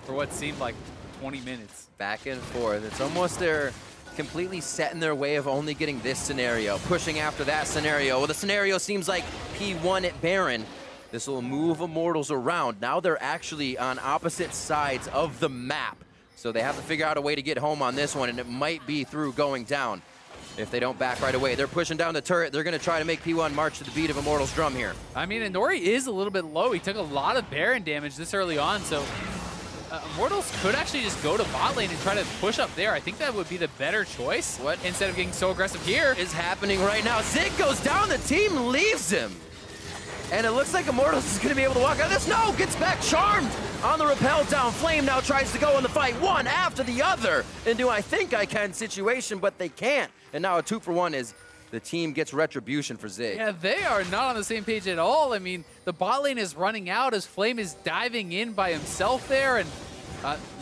for what seemed like 20 minutes. Back and forth. It's almost they're completely set in their way of only getting this scenario, pushing after that scenario. Well, the scenario seems like P1 at Baron. This will move Immortals around. Now they're actually on opposite sides of the map. So they have to figure out a way to get home on this one, and it might be through going down if they don't back right away. They're pushing down the turret. They're going to try to make P1 march to the beat of Immortals' drum here. I mean, Inori is a little bit low. He took a lot of Baron damage this early on, so Immortals could actually just go to bot lane and try to push up there. I think that would be the better choice. What instead of getting so aggressive here is happening right now? Zig goes down. The team leaves him. And it looks like Immortals is going to be able to walk out of this. No, gets back charmed on the rappel down. Flame now tries to go in the fight, one after the other into I think I can situation, but they can't. And now a 2-for-1 is the team gets retribution for Zig. Yeah, they are not on the same page at all. I mean, the bot lane is running out as Flame is diving in by himself there, and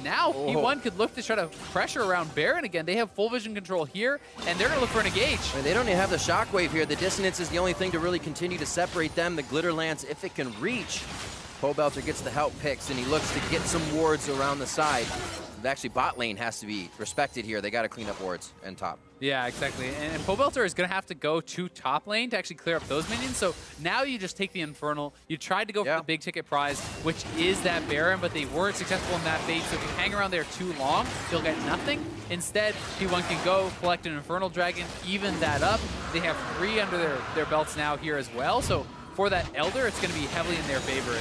now P1 could look to try to pressure around Baron again. They have full vision control here, and they're going to look for an engage. I mean, they don't even have the shockwave here. The dissonance is the only thing to really continue to separate them. The glitter lance, if it can reach. Pobelter gets the help picks, and he looks to get some wards around the side. Actually, bot lane has to be respected here. They got to clean up wards and top. Yeah, exactly. And Pobelter is going to have to go to top lane to actually clear up those minions. So now you just take the Infernal. You tried to go for the big ticket prize, which is that Baron, but they weren't successful in that bait. So if you hang around there too long, you'll get nothing. Instead, P1 can go collect an Infernal Dragon, even that up. They have 3 under their belts now here as well. So for that Elder, it's going to be heavily in their favor.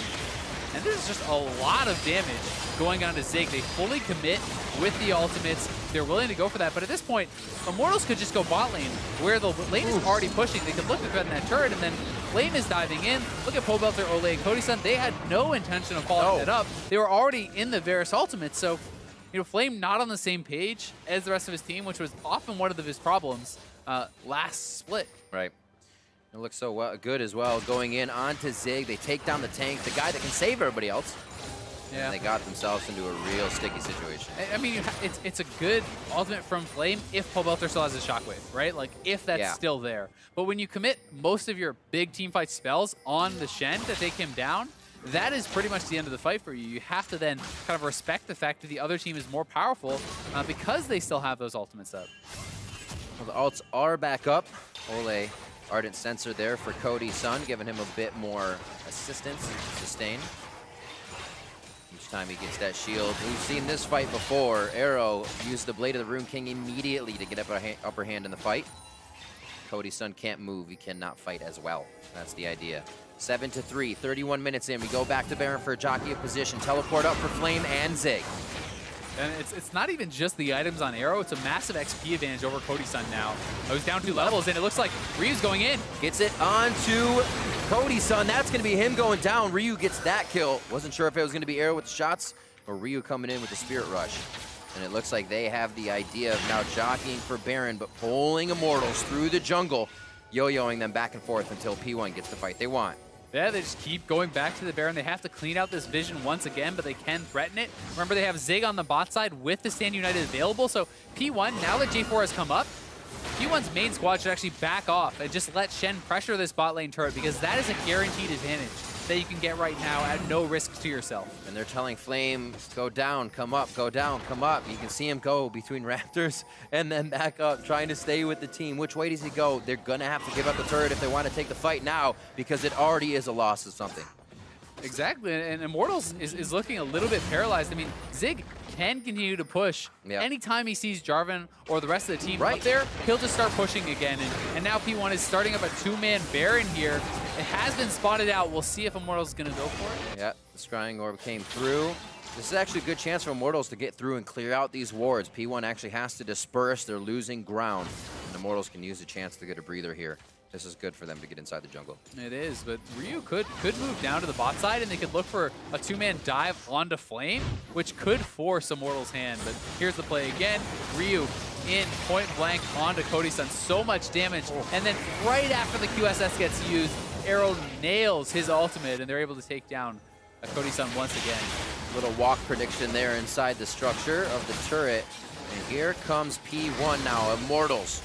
And this is just a lot of damage going on to Zig. They fully commit with the ultimates. They're willing to go for that. But at this point, Immortals could just go bot lane, where the lane is already pushing. They could look to threaten that turret, and then Flame is diving in. Look at Pobelter, Ole, and Cody-san. They had no intention of following that up. They were already in the Varus ultimate. So, Flame not on the same page as the rest of his team, which was often one of his problems last split. Right. It looks so good as well. Going in onto Zig. They take down the tank, the guy that can save everybody else. Yeah. And they got themselves into a real sticky situation. I mean, it's a good ultimate from Flame if Pobelter still has a shockwave, right? Like, if that's still there. But when you commit most of your big teamfight spells on the Shen to take him down, that is pretty much the end of the fight for you. You have to then kind of respect the fact that the other team is more powerful because they still have those ultimates up. Well, the ults are back up. Ole. Ardent Sensor there for Cody-san, giving him a bit more assistance and sustain. Each time he gets that shield. We've seen this fight before. Arrow used the Blade of the Rune King immediately to get upper hand in the fight. Cody-san can't move. He cannot fight as well. That's the idea. 7-3, 31 minutes in. We go back to Baron for a jockey of position. Teleport up for Flame and Zig. And it's not even just the items on Arrow, it's a massive XP advantage over Cody-san now. I was down 2 levels, and it looks like Ryu's going in. Gets it onto Cody-san. That's going to be him going down. Ryu gets that kill. Wasn't sure if it was going to be Arrow with the shots or Ryu coming in with the Spirit Rush. And it looks like they have the idea of now jockeying for Baron, but pulling Immortals through the jungle, yo-yoing them back and forth until P1 gets the fight they want. Yeah, they just keep going back to the Baron. They have to clean out this vision once again, but they can threaten it. Remember, they have Zig on the bot side with the Stand United available, so P1, now that J4 has come up, P1's main squad should actually back off and just let Shen pressure this bot lane turret, because that is a guaranteed advantage that you can get right now at no risk to yourself. And they're telling Flame, go down, come up, go down, come up. You can see him go between Raptors and then back up, trying to stay with the team. Which way does he go? They're going to have to give up the turret if they want to take the fight now, because it already is a loss of something. Exactly, and Immortals is looking a little bit paralyzed. I mean, Zig can continue to push. Anytime he sees Jarvan or the rest of the team up there, he'll just start pushing again. And now P1 is starting up a 2-man Baron here. It has been spotted out. We'll see if Immortals is going to go for it. Yeah, the Scrying Orb came through. This is actually a good chance for Immortals to get through and clear out these wards. P1 actually has to disperse. They're losing ground. And Immortals can use a chance to get a breather here. This is good for them to get inside the jungle. It is, but Ryu could move down to the bot side, and they could look for a 2-man dive onto Flame, which could force Immortals' hand. But here's the play again. Ryu in point blank onto Cody-san. So much damage. And then right after the QSS gets used, Arrow nails his ultimate, and they're able to take down Cody-san once again. Little walk prediction there inside the structure of the turret. And here comes P1 now, Immortals.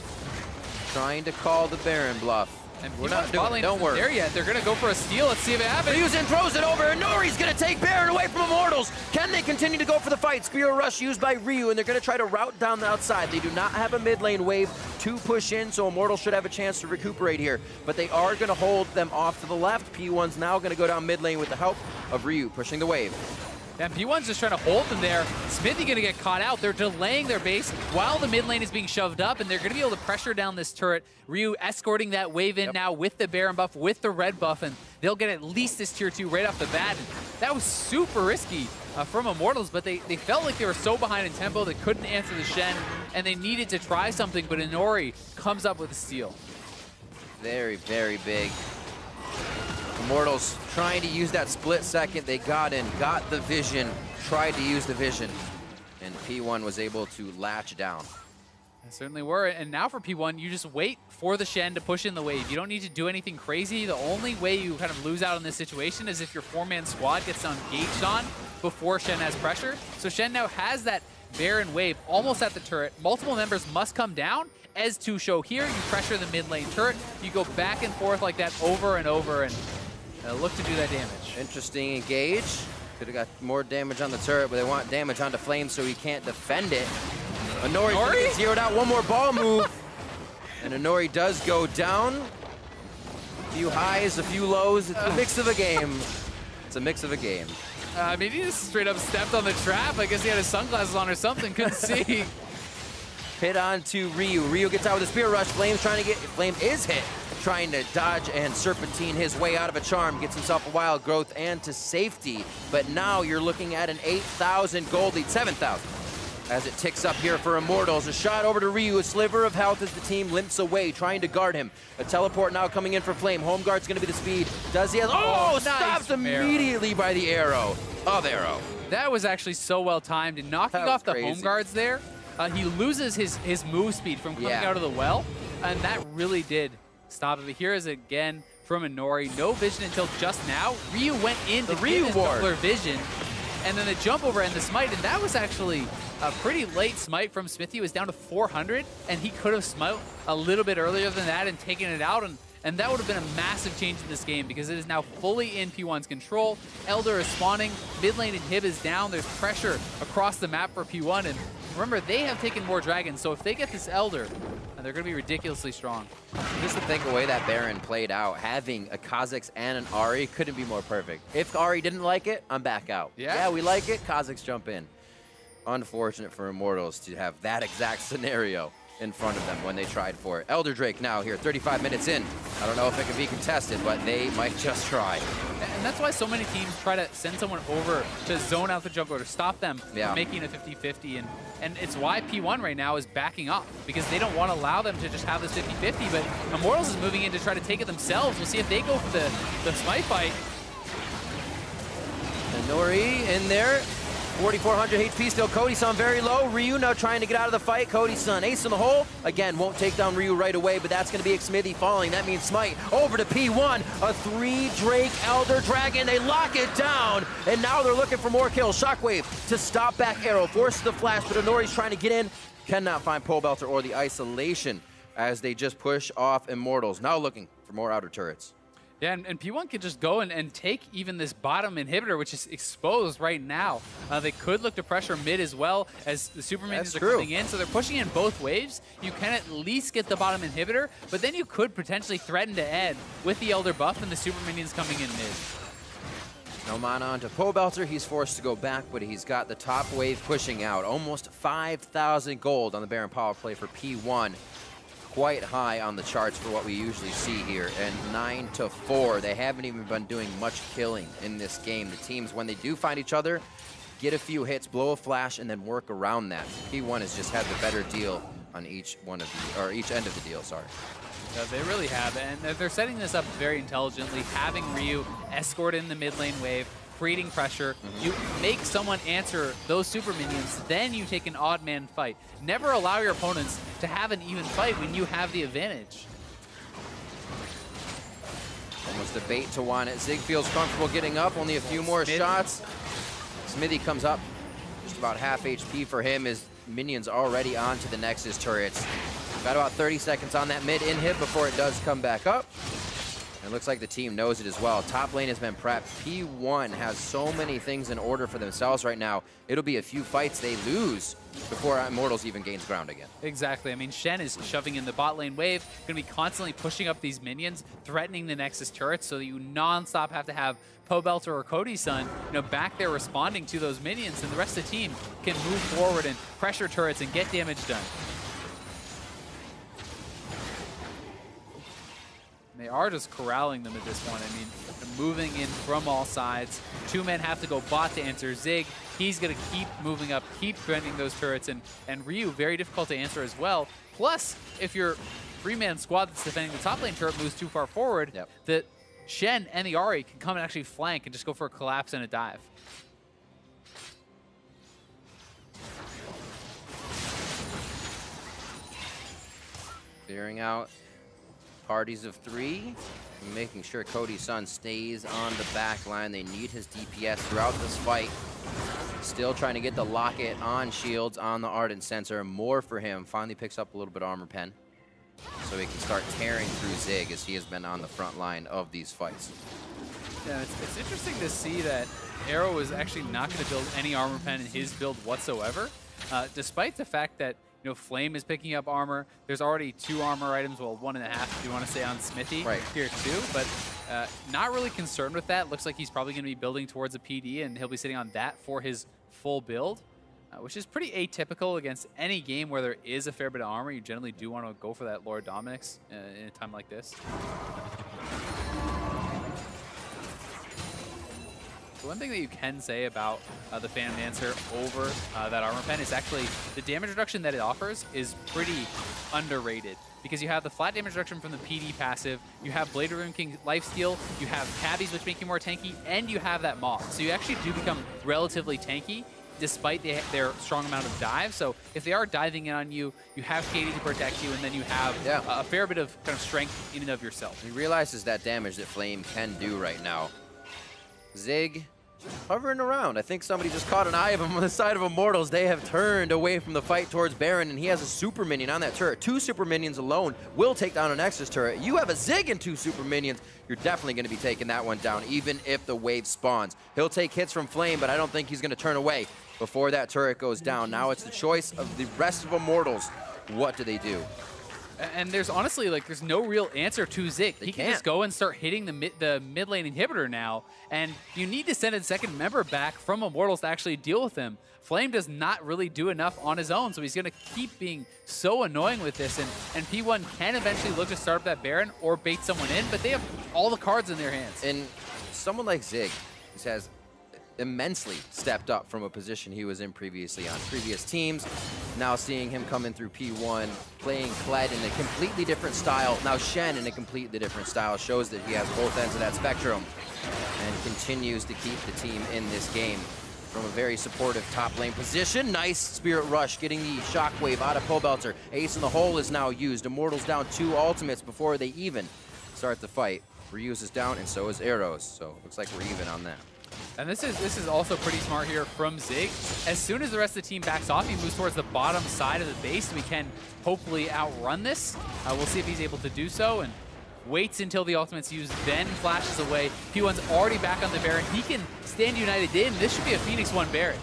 Trying to call the Baron bluff. And we're not doing it, don't worry. There yet. They're going to go for a steal. Let's see if it happens. Ryu's in, throws it over, and Nori's going to take Baron away from Immortals. Can they continue to go for the fight? Spear Rush used by Ryu, and they're going to try to route down the outside. They do not have a mid lane wave to push in, so Immortals should have a chance to recuperate here. But they are going to hold them off to the left. P1's now going to go down mid lane with the help of Ryu pushing the wave. And P1's just trying to hold them there. Smithy going to get caught out. They're delaying their base while the mid lane is being shoved up, and they're going to be able to pressure down this turret. Ryu escorting that wave in now with the Baron buff, with the red buff, and they'll get at least this tier 2 right off the bat. And that was super risky from Immortals, but they felt like they were so behind in tempo they couldn't answer the Shen, and they needed to try something, but Inori comes up with a steal. Very, very big. Immortals trying to use that split second. They got in, got the vision, tried to use the vision, and P1 was able to latch down. They certainly were, and now for P1, you just wait for the Shen to push in the wave. You don't need to do anything crazy. The only way you kind of lose out in this situation is if your 4-man squad gets engaged on before Shen has pressure. So Shen now has that Baron wave almost at the turret. Multiple members must come down. As to show here, you pressure the mid lane turret. You go back and forth like that over and over, and look to do that damage. Interesting engage. Could have got more damage on the turret, but they want damage onto Flame so he can't defend it. Inori gets zeroed out. One more ball move. And Inori does go down. A few highs, a few lows. It's a mix of a game. It's a mix of a game. I mean, he just straight up stepped on the trap. I guess he had his sunglasses on or something. Couldn't see. Hit on to Ryu. Ryu gets out with a Spear Rush. Flame is hit. Trying to dodge and serpentine his way out of a charm. Gets himself a wild growth and to safety. But now you're looking at an 8,000 gold lead, 7,000. As it ticks up here for Immortals. A shot over to Ryu, a sliver of health as the team limps away, trying to guard him. A teleport now coming in for Flame. Home guard's gonna be the speed. Does he have, stops immediately by the arrow of Arrow. That was actually so well timed, and knocking off the home guards there. He loses his move speed from coming out of the well, and that really did stop it. But here is again from Inori. No vision until just now. Ryu went in to get his doubler vision, and then the jump over and the smite, and that was actually a pretty late smite from Smithy. It was down to 400, and he could have smite a little bit earlier than that and taken it out, and that would have been a massive change in this game because it is now fully in P1's control. Elder is spawning, mid lane inhib is down, there's pressure across the map for P1, and remember, they have taken more dragons, so if they get this Elder, they're going to be ridiculously strong. Just to think the way that Baron played out, having a Kha'Zix and an Ahri couldn't be more perfect. If Ahri didn't like it, I'm back out. Yeah, we like it, Kha'Zix jump in. Unfortunate for Immortals to have that exact scenario in front of them when they tried for it. Elder Drake now here, 35 minutes in. I don't know if it can be contested, but they might just try. And that's why so many teams try to send someone over to zone out the jungler to stop them from making a 50-50. And it's why P1 right now is backing up, because they don't want to allow them to just have this 50-50. But Immortals is moving in to try to take it themselves. We'll see if they go for the smite fight. Inori in there. 4,400 HP still. Cody-san very low. Ryu now trying to get out of the fight. Cody-san ace in the hole. Again, won't take down Ryu right away, but that's going to be Smithy falling. That means smite over to P1. A 3 Drake Elder Dragon. They lock it down, and now they're looking for more kills. Shockwave to stop back Arrow. Forces the flash, but Inori's trying to get in. Cannot find Pole Belter or the isolation as they just push off Immortals. Now looking for more outer turrets. Yeah, and P1 could just go and take even this bottom inhibitor, which is exposed right now. They could look to pressure mid as well as the super minions are coming in. So they're pushing in both waves. You can at least get the bottom inhibitor, but then you could potentially threaten to end with the Elder buff and the super minions coming in mid. No mana onto Pobelter. He's forced to go back, but he's got the top wave pushing out. Almost 5,000 gold on the Baron power play for P1. Quite high on the charts for what we usually see here. And 9-4. They haven't even been doing much killing in this game. The teams, when they do find each other, get a few hits, blow a flash, and then work around that. P1 has just had the better deal on each end of the deal, sorry. Yeah, they really have, and they're setting this up very intelligently, having Ryu escort in the mid lane wave, creating pressure. You make someone answer those super minions, then you take an odd man fight. Never allow your opponents to have an even fight when you have the advantage. Almost a bait to one. Zig feels comfortable getting up, only a few more shots. Smithy comes up, just about half HP for him. His minions already onto the Nexus turrets. Got about 30 seconds on that mid inhib before it does come back up. And it looks like the team knows it as well. Top lane has been prepped. P1 has so many things in order for themselves right now. It'll be a few fights they lose before Immortals even gains ground again. Exactly. I mean, Shen is shoving in the bot lane wave, going to be constantly pushing up these minions, threatening the Nexus turrets so that you non-stop have to have Pobelter or Cody's back there responding to those minions, and the rest of the team can move forward and pressure turrets and get damage done. They are just corralling them at this point. I mean, they're moving in from all sides. Two men have to go bot to answer Zig. He's going to keep moving up, keep defending those turrets, and Ryu, very difficult to answer as well. Plus, if your three-man squad that's defending the top lane turret moves too far forward, that Shen and the Ahri can come and actually flank and just go for a collapse and a dive. Clearing out parties of 3, making sure Cody's stays on the back line. They need his DPS throughout this fight. Still trying to get the locket on shields on the Ardent Sensor. More for him. Finally picks up a little bit of armor pen, so he can start tearing through Zig, as he has been on the front line of these fights. Yeah, it's interesting to see that Arrow is actually not going to build any armor pen in his build whatsoever, despite the fact that Flame is picking up armor. There's already 2 armor items, well, 1.5 if you want to say on Smithy here too, but not really concerned with that. Looks like he's probably going to be building towards a PD, and he'll be sitting on that for his full build, which is pretty atypical against any game where there is a fair bit of armor. You generally do want to go for that Lord Dominix in a time like this. The one thing that you can say about the Phantom Dancer over that armor pen is actually the damage reduction that it offers is pretty underrated, because you have the flat damage reduction from the PD passive, you have Blade of Rune King lifesteal, you have Tabbies which make you more tanky, and you have that Moth. So you actually do become relatively tanky despite their strong amount of dive. So if they are diving in on you, you have KD to protect you, and then you have a fair bit of kind of strength in and of yourself. He realizes that damage that Flame can do right now. Zig hovering around. I think somebody just caught an eye of him on the side of Immortals. They have turned away from the fight towards Baron, and he has a super minion on that turret. 2 super minions alone will take down a Nexus turret. You have a Zig and 2 super minions. You're definitely going to be taking that one down, even if the wave spawns. He'll take hits from Flame, but I don't think he's going to turn away before that turret goes down. Now it's the choice of the rest of Immortals. What do they do? And there's honestly, there's no real answer to Zig. He can just go and start hitting the mid lane inhibitor now, and you need to send a second member back from Immortals to actually deal with him. Flame does not really do enough on his own, so he's going to keep being so annoying with this, and P1 can eventually look to start up that Baron or bait someone in, but they have all the cards in their hands. And someone like Zig, who has immensely stepped up from a position he was in previously on previous teams. Now seeing him come in through P1, playing Kled in a completely different style, now Shen in a completely different style, shows that he has both ends of that spectrum and continues to keep the team in this game from a very supportive top lane position. Nice Spirit Rush, getting the Shockwave out of Pobelter. Ace in the hole is now used. Immortals down 2 ultimates before they even start the fight. Ryu's is down, and so is Arrows, so looks like we're even on that. And this is also pretty smart here from Zig. As soon as the rest of the team backs off, he moves towards the bottom side of the base. We can hopefully outrun this. We'll see if he's able to do so, and waits until the ultimate's used, then flashes away. P1's already back on the Baron. He can stand united in. This should be a Phoenix1 Baron.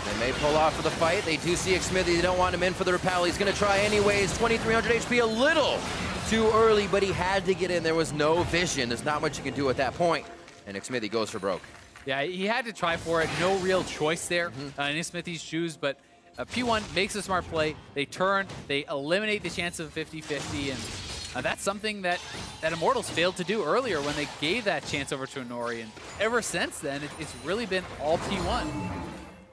They may pull off for the fight. They do see Smithy. They don't want him in for the repel. He's going to try anyways. 2,300 HP, a little too early, but he had to get in. There was no vision. There's not much you can do at that point. And Smithy goes for broke. Yeah, he had to try for it. No real choice there in Smithy's shoes, but P1 makes a smart play. They turn, they eliminate the chance of 50-50, and that's something that Immortals failed to do earlier when they gave that chance over to Inori, and ever since then, it's really been all P1.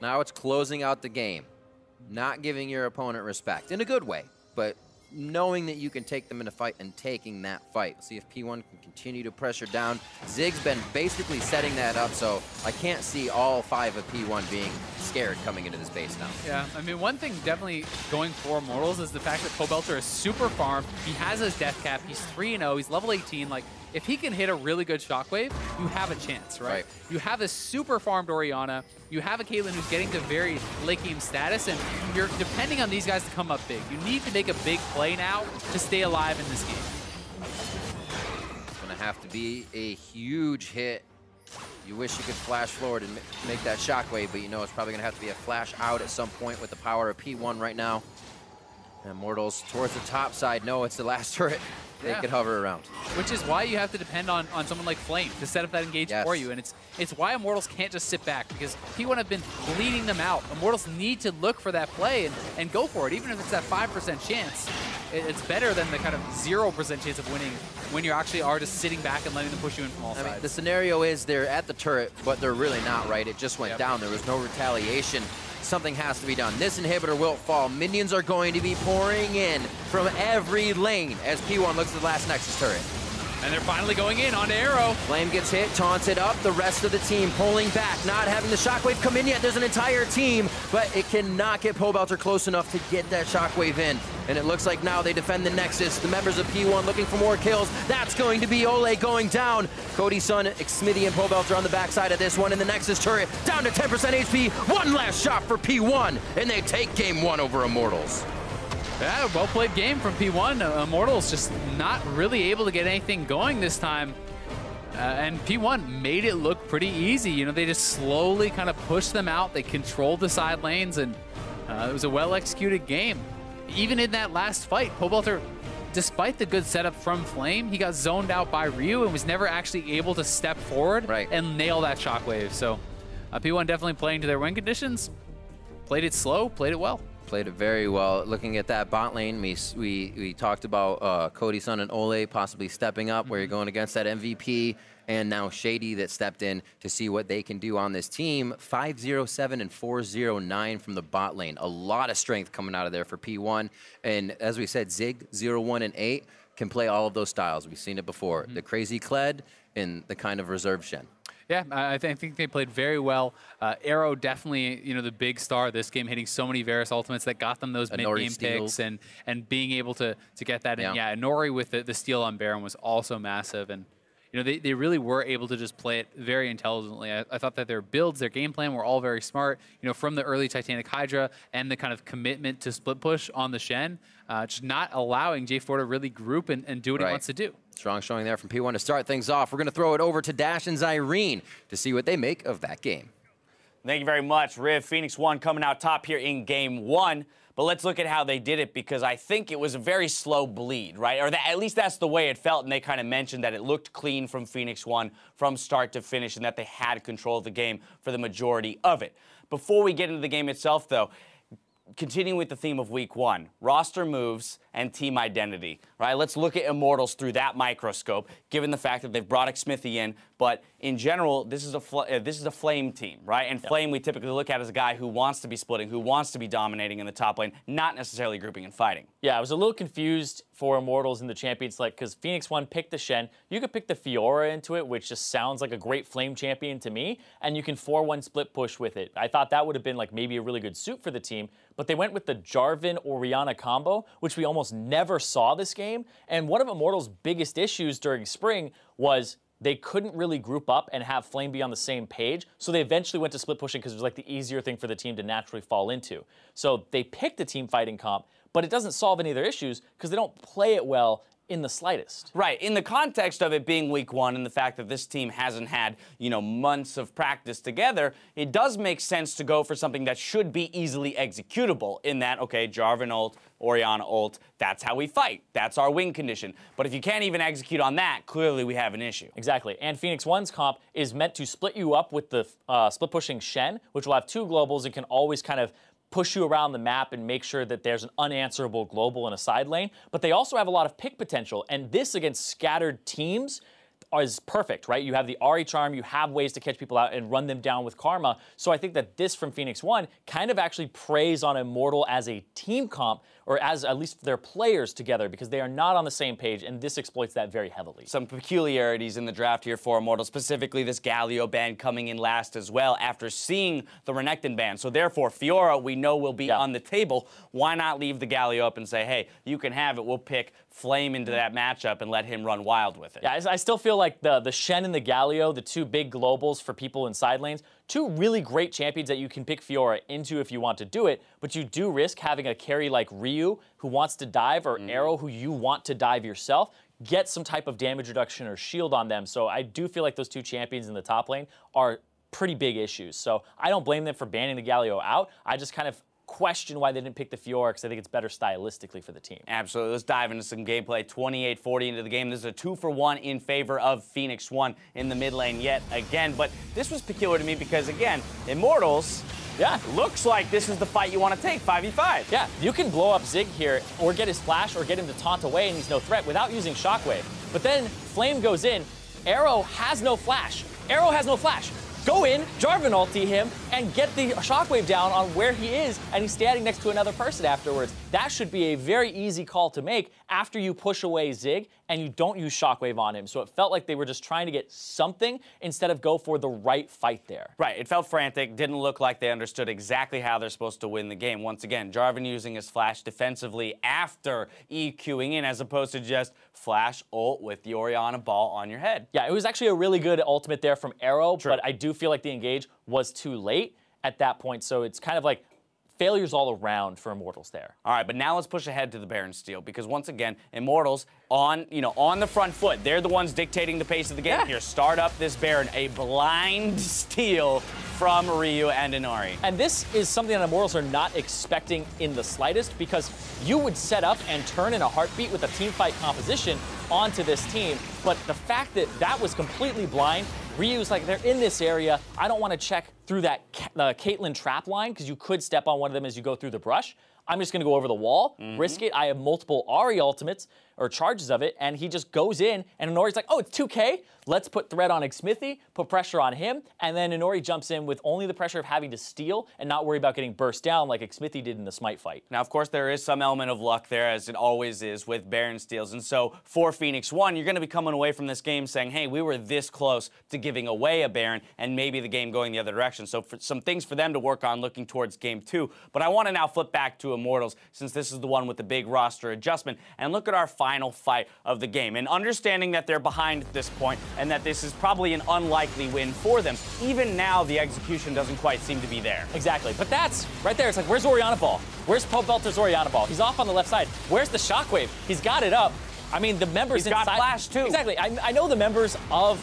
Now it's closing out the game, not giving your opponent respect, in a good way, but knowing that you can take them in a fight and taking that fight. See if P1 can continue to pressure down. Zig's been basically setting that up, so I can't see all 5 of P1 being scared coming into this base now. Yeah, I mean, one thing definitely going for Immortals is the fact that Pobelter is super farmed. He has his death cap. He's 3-0. He's level 18. Like, if he can hit a really good shockwave, you have a chance, right? You have a super farmed Orianna. You have a Caitlyn who's getting to very late game status, and you're depending on these guys to come up big. You need to make a big play now to stay alive in this game. It's going to have to be a huge hit. You wish you could flash forward and make that shockwave, but you know it's probably going to have to be a flash out at some point with the power of P1 right now. And Immortals towards the top side. No, it's the last turret. They could hover around. Which is why you have to depend on someone like Flame to set up that engage for you. And it's why Immortals can't just sit back, because P1 have been bleeding them out. Immortals need to look for that play and go for it, even if it's that 5% chance. It's better than the kind of 0% chance of winning when you actually are just sitting back and letting them push you in from all sides. I mean, the scenario is they're at the turret, but they're really not, right? It just went down. There was no retaliation. Something has to be done. This inhibitor will fall. Minions are going to be pouring in from every lane as P1 looks at the last Nexus turret. And they're finally going in on Arrow. Flame gets hit, taunts it up. The rest of the team pulling back, not having the shockwave come in yet. There's an entire team, but it cannot get Pobelter close enough to get that shockwave in. And it looks like now they defend the Nexus. The members of P1 looking for more kills. That's going to be Ole going down. Codysun, Smithy, and Pobelter on the backside of this one. And the Nexus turret down to 10% HP. One last shot for P1, and they take game 1 over Immortals. Yeah, well-played game from P1. Immortals just not really able to get anything going this time. And P1 made it look pretty easy. You know, they just slowly kind of pushed them out. They controlled the side lanes, and it was a well-executed game. Even in that last fight, Pobelter, despite the good setup from Flame, he got zoned out by Ryu and was never actually able to step forward and nail that shockwave. So P1 definitely playing to their win conditions. Played it slow, played it well. Played it very well. Looking at that bot lane, we talked about Codysun and Ole possibly stepping up, where you're going against that MVP, and now Shady that stepped in to see what they can do on this team. 5-0-7 and 4-0-9 from the bot lane. A lot of strength coming out of there for P1. And as we said, Zig 0-1 and 8 can play all of those styles. We've seen it before. The crazy Kled and the kind of reserve Shen. Yeah, I think they played very well. Arrow definitely, you know, the big star of this game, hitting so many Varus ultimates that got them those mid-game picks and being able to get that in. Yeah, Inori with the steal on Baron was also massive. And, you know, they really were able to just play it very intelligently. I thought that their builds, their game plan were all very smart. You know, from the early Titanic Hydra and the kind of commitment to split push on the Shen, just not allowing J4 to really group and do what he wants to do. Strong showing there from P1 to start things off. We're going to throw it over to Dash and Zyrene to see what they make of that game. Thank you very much, Riv. Phoenix1 coming out top here in game 1. But let's look at how they did it, because I think it was a very slow bleed, right? Or at least that's the way it felt, and they kind of mentioned that it looked clean from Phoenix1 from start to finish, and that they had control of the game for the majority of it. Before we get into the game itself, though, continuing with the theme of week 1, roster moves and team identity, right? Let's look at Immortals through that microscope, given the fact that they've brought Smithy in, but in general, this is a Flame team, right? And Flame we typically look at as a guy who wants to be splitting, who wants to be dominating in the top lane, not necessarily grouping and fighting. Yeah, I was a little confused for Immortals in the Champions, like, because Phoenix1 picked the Shen. You could pick the Fiora into it, which just sounds like a great Flame champion to me, and you can 4-1 split push with it. I thought that would have been like maybe a really good suit for the team, but they went with the Jarvan-Orianna combo, which we almost never saw this game. And one of Immortals' biggest issues during spring was they couldn't really group up and have Flame be on the same page, so they eventually went to split pushing because it was like the easier thing for the team to naturally fall into. So they picked a team fighting comp, but it doesn't solve any of their issues because they don't play it well in the slightest. Right. In the context of it being week 1 and the fact that this team hasn't had, months of practice together, it does make sense to go for something that should be easily executable in that, okay, Jarvan ult, Orianna ult, that's how we fight. That's our win condition. But if you can't even execute on that, clearly we have an issue. Exactly. And Phoenix1's comp is meant to split you up with the split pushing Shen, which will have 2 globals and can always kind of push you around the map and make sure that there's an unanswerable global in a side lane. But they also have a lot of pick potential, and this against scattered teams is perfect, right? You have the Ahri charm, you have ways to catch people out and run them down with Karma. So I think that this from Phoenix1 kind of actually preys on Immortal as a team comp, or as at least their players together, because they are not on the same page, and this exploits that very heavily. Some peculiarities in the draft here for Immortal, specifically this Galio ban coming in last as well after seeing the Renekton ban. So therefore, Fiora we know will be on the table. Why not leave the Galio up and say, hey, you can have it, we'll pick Flame into that matchup and let him run wild with it. Yeah, I still feel like the Shen and the Galio, the 2 big globals for people in side lanes, 2 really great champions that you can pick Fiora into if you want to do it, but you do risk having a carry like Ryu who wants to dive, or Arrow who you want to dive yourself, get some type of damage reduction or shield on them. So I do feel like those 2 champions in the top lane are pretty big issues. So I don't blame them for banning the Galio out. I just kind of question why they didn't pick the Fiora, because I think it's better stylistically for the team. Absolutely. Let's dive into some gameplay. 28-40 into the game. This is a 2-for-1 in favor of Phoenix1 in the mid lane yet again. But this was peculiar to me because, again, Immortals, looks like this is the fight you want to take, 5v5. Yeah, you can blow up Zig here, or get his flash, or get him to taunt away, and he's no threat without using Shockwave. But then Flame goes in, Arrow has no flash. Arrow has no flash. Go in, Jarvan ulti him, and get the Shockwave down on where he is, and he's standing next to another person afterwards. That should be a very easy call to make after you push away Zig and you don't use Shockwave on him. So it felt like they were just trying to get something instead of go for the right fight there. Right, it felt frantic, didn't look like they understood exactly how they're supposed to win the game. Once again, Jarvan using his flash defensively after EQing in, as opposed to just flash ult with the Orianna ball on your head. Yeah, it was actually a really good ultimate there from Arrow, but I do feel like the engage was too late at that point, so it's kind of like failures all around for Immortals there. All right, but now let's push ahead to the Baron steal, because once again, Immortals on the front foot. They're the ones dictating the pace of the game here. Start up this Baron, a blind steal from Ryu and Inari. And this is something that Immortals are not expecting in the slightest, because you would set up and turn in a heartbeat with a team fight composition onto this team, but the fact that that was completely blind, Ryu's like, they're in this area, I don't want to check through that Caitlyn trap line, because you could step on one of them as you go through the brush. I'm just going to go over the wall, risk it. I have multiple Ahri ultimates, or charges of it, and he just goes in, and Inori's like, oh, it's 2K? Let's put threat on Xmithie, put pressure on him, and then Inori jumps in with only the pressure of having to steal and not worry about getting burst down like Xmithie did in the Smite fight. Now, of course, there is some element of luck there, as it always is with Baron steals, and so for Phoenix1, you're going to be coming away from this game saying, hey, we were this close to giving away a Baron, and maybe the game going the other direction. So for some things for them to work on looking towards game 2, but I want to now flip back to Immortals, since this is the one with the big roster adjustment, and look at our final fight of the game. And understanding that they're behind at this point, and that this is probably an unlikely win for them, even now the execution doesn't quite seem to be there. Exactly, but that's right there. It's like, where's Orianna ball? Where's Belter's Orianna ball? He's off on the left side. Where's the Shockwave? He's got it up. I mean, the members He's got flash too. Exactly. I know the members of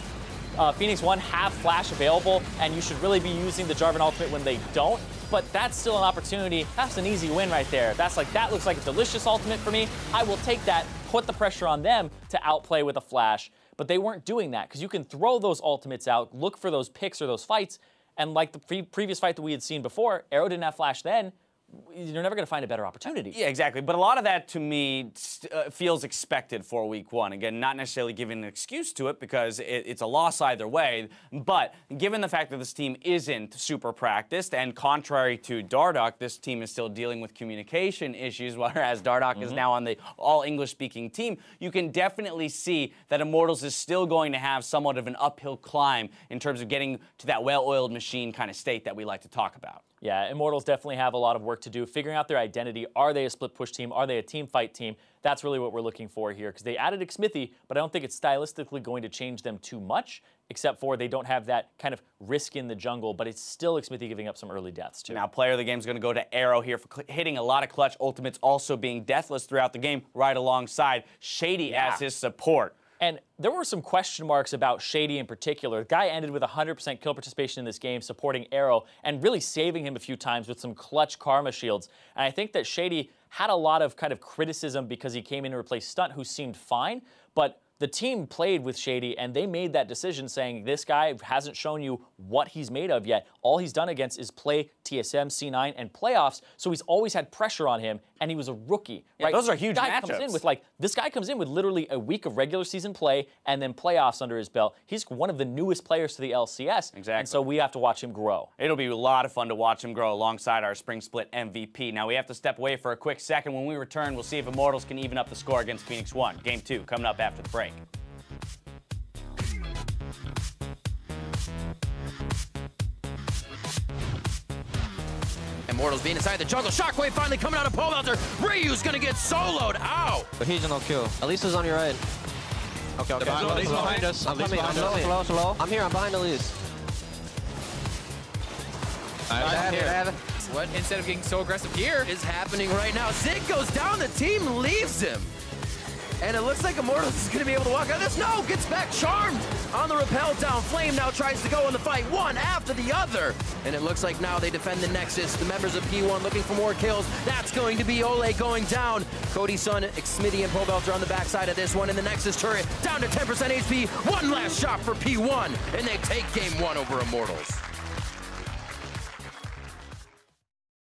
Phoenix1 have flash available, and you should really be using the Jarvan ultimate when they don't, but that's still an opportunity. That's an easy win right there. That looks like a delicious ultimate for me. I will take that, put the pressure on them to outplay with a flash, but they weren't doing that, because you can throw those ultimates out, look for those picks or those fights, and like the previous fight that we had seen before, Arrow didn't have flash then, you're never going to find a better opportunity. Yeah, exactly. But a lot of that, to me, feels expected for week 1. Again, not necessarily giving an excuse to it, because it's a loss either way. But given the fact that this team isn't super practiced, and contrary to Dardoch, this team is still dealing with communication issues, whereas Dardoch is now on the all-English-speaking team, you can definitely see that Immortals is still going to have somewhat of an uphill climb in terms of getting to that well-oiled machine kind of state that we like to talk about. Yeah, Immortals definitely have a lot of work to do, figuring out their identity. Are they a split push team? Are they a team fight team? That's really what we're looking for here, because they added Xmithy, but I don't think it's stylistically going to change them too much, except for they don't have that kind of risk in the jungle, but it's still Xmithy giving up some early deaths, too. Now, player of the game is going to go to Arrow here for hitting a lot of clutch ultimates, also being deathless throughout the game, right alongside Shady as his support. And there were some question marks about Shady in particular. The guy ended with 100% kill participation in this game, supporting Arrow, and really saving him a few times with some clutch Karma shields. And I think that Shady had a lot of kind of criticism because he came in to replace Stunt, who seemed fine, but the team played with Shady, and they made that decision saying, this guy hasn't shown you what he's made of yet. All he's done against is play TSM, C9, and playoffs, so he's always had pressure on him, and he was a rookie. Yeah, right? Those are huge matchups. This guy comes in with literally a week of regular season play and then playoffs under his belt. He's one of the newest players to the LCS, and so we have to watch him grow. It'll be a lot of fun to watch him grow alongside our Spring Split MVP. Now, we have to step away for a quick second. When we return, we'll see if Immortals can even up the score against Phoenix1. Game 2 coming up after the break. Immortals being inside the jungle. Shockwave finally coming out of pole belter. Ryu's gonna get soloed. Ow! But he's no kill. Elisa's on your right. Okay, okay. Elisa's behind us. I'm coming. I'm slow. I'm here. I'm behind Elise. What, instead of getting so aggressive here, is happening right now. Zig goes down. The team leaves him. And it looks like Immortals is going to be able to walk out of this. No, gets back charmed on the rappel down. Flame now tries to go in the fight, one after the other. And it looks like now they defend the Nexus. The members of P1 looking for more kills. That's going to be Ole going down. Cody's son, Xmithy, and Pobelter on the backside of this one. And the Nexus turret down to 10% HP. One last shot for P1. And they take game 1 over Immortals.